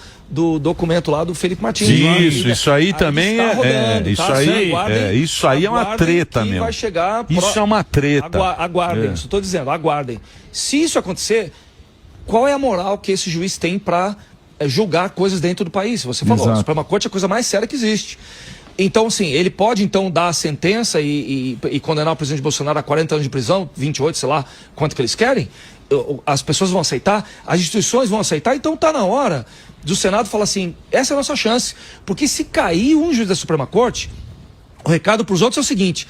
documento lá do Felipe Martins. Isso aí também isso aí é uma treta, meu. Vai chegar isso é uma treta. Aguardem, isso estou dizendo, aguardem. Se isso acontecer, qual é a moral que esse juiz tem para julgar coisas dentro do país? Você falou, a Suprema Corte é a coisa mais séria que existe. Então, assim, ele pode, então, dar a sentença e condenar o presidente Bolsonaro a 40 anos de prisão, 28, sei lá, quanto que eles querem? As pessoas vão aceitar, as instituições vão aceitar, então tá na hora do Senado falar assim, essa é a nossa chance. Porque se cair um juiz da Suprema Corte, o recado para os outros é o seguinte,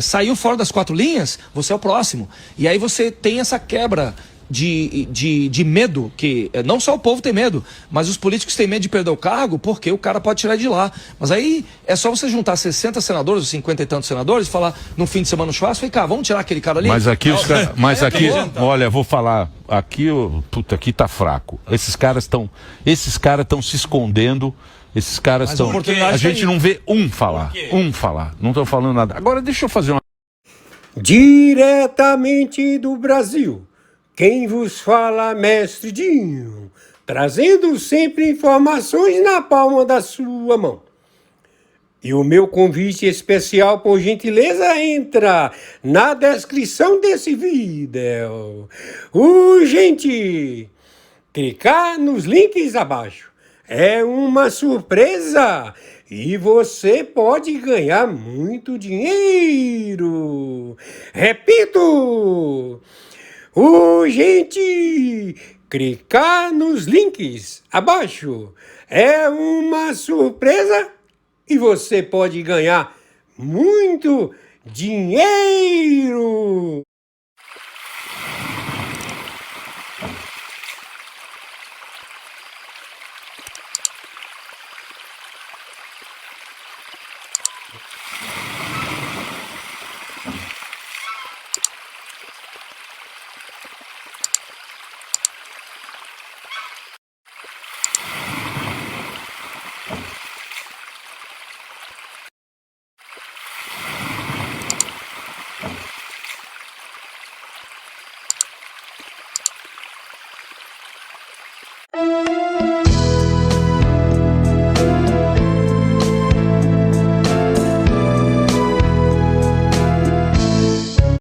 saiu fora das 4 linhas, você é o próximo. E aí você tem essa quebra de medo, que não só o povo tem medo, mas os políticos têm medo de perder o cargo, porque o cara pode tirar de lá. Mas aí é só você juntar 60 senadores, ou 50 e tantos senadores, e falar no fim de semana no churrasco, vem cá, vamos tirar aquele cara ali? Mas aqui, olha, vou falar, aqui tá fraco. Esses caras estão se escondendo. Esses caras estão. A gente não vê um falar. Não estou falando nada. Agora deixa eu fazer uma. Diretamente do Brasil, quem vos fala, Mestre Dinho, trazendo sempre informações na palma da sua mão. E o meu convite especial, por gentileza, entra na descrição desse vídeo. Urgente! Clicar nos links abaixo. É uma surpresa e você pode ganhar muito dinheiro. Repito! Urgente! Clicar nos links abaixo. É uma surpresa e você pode ganhar muito dinheiro.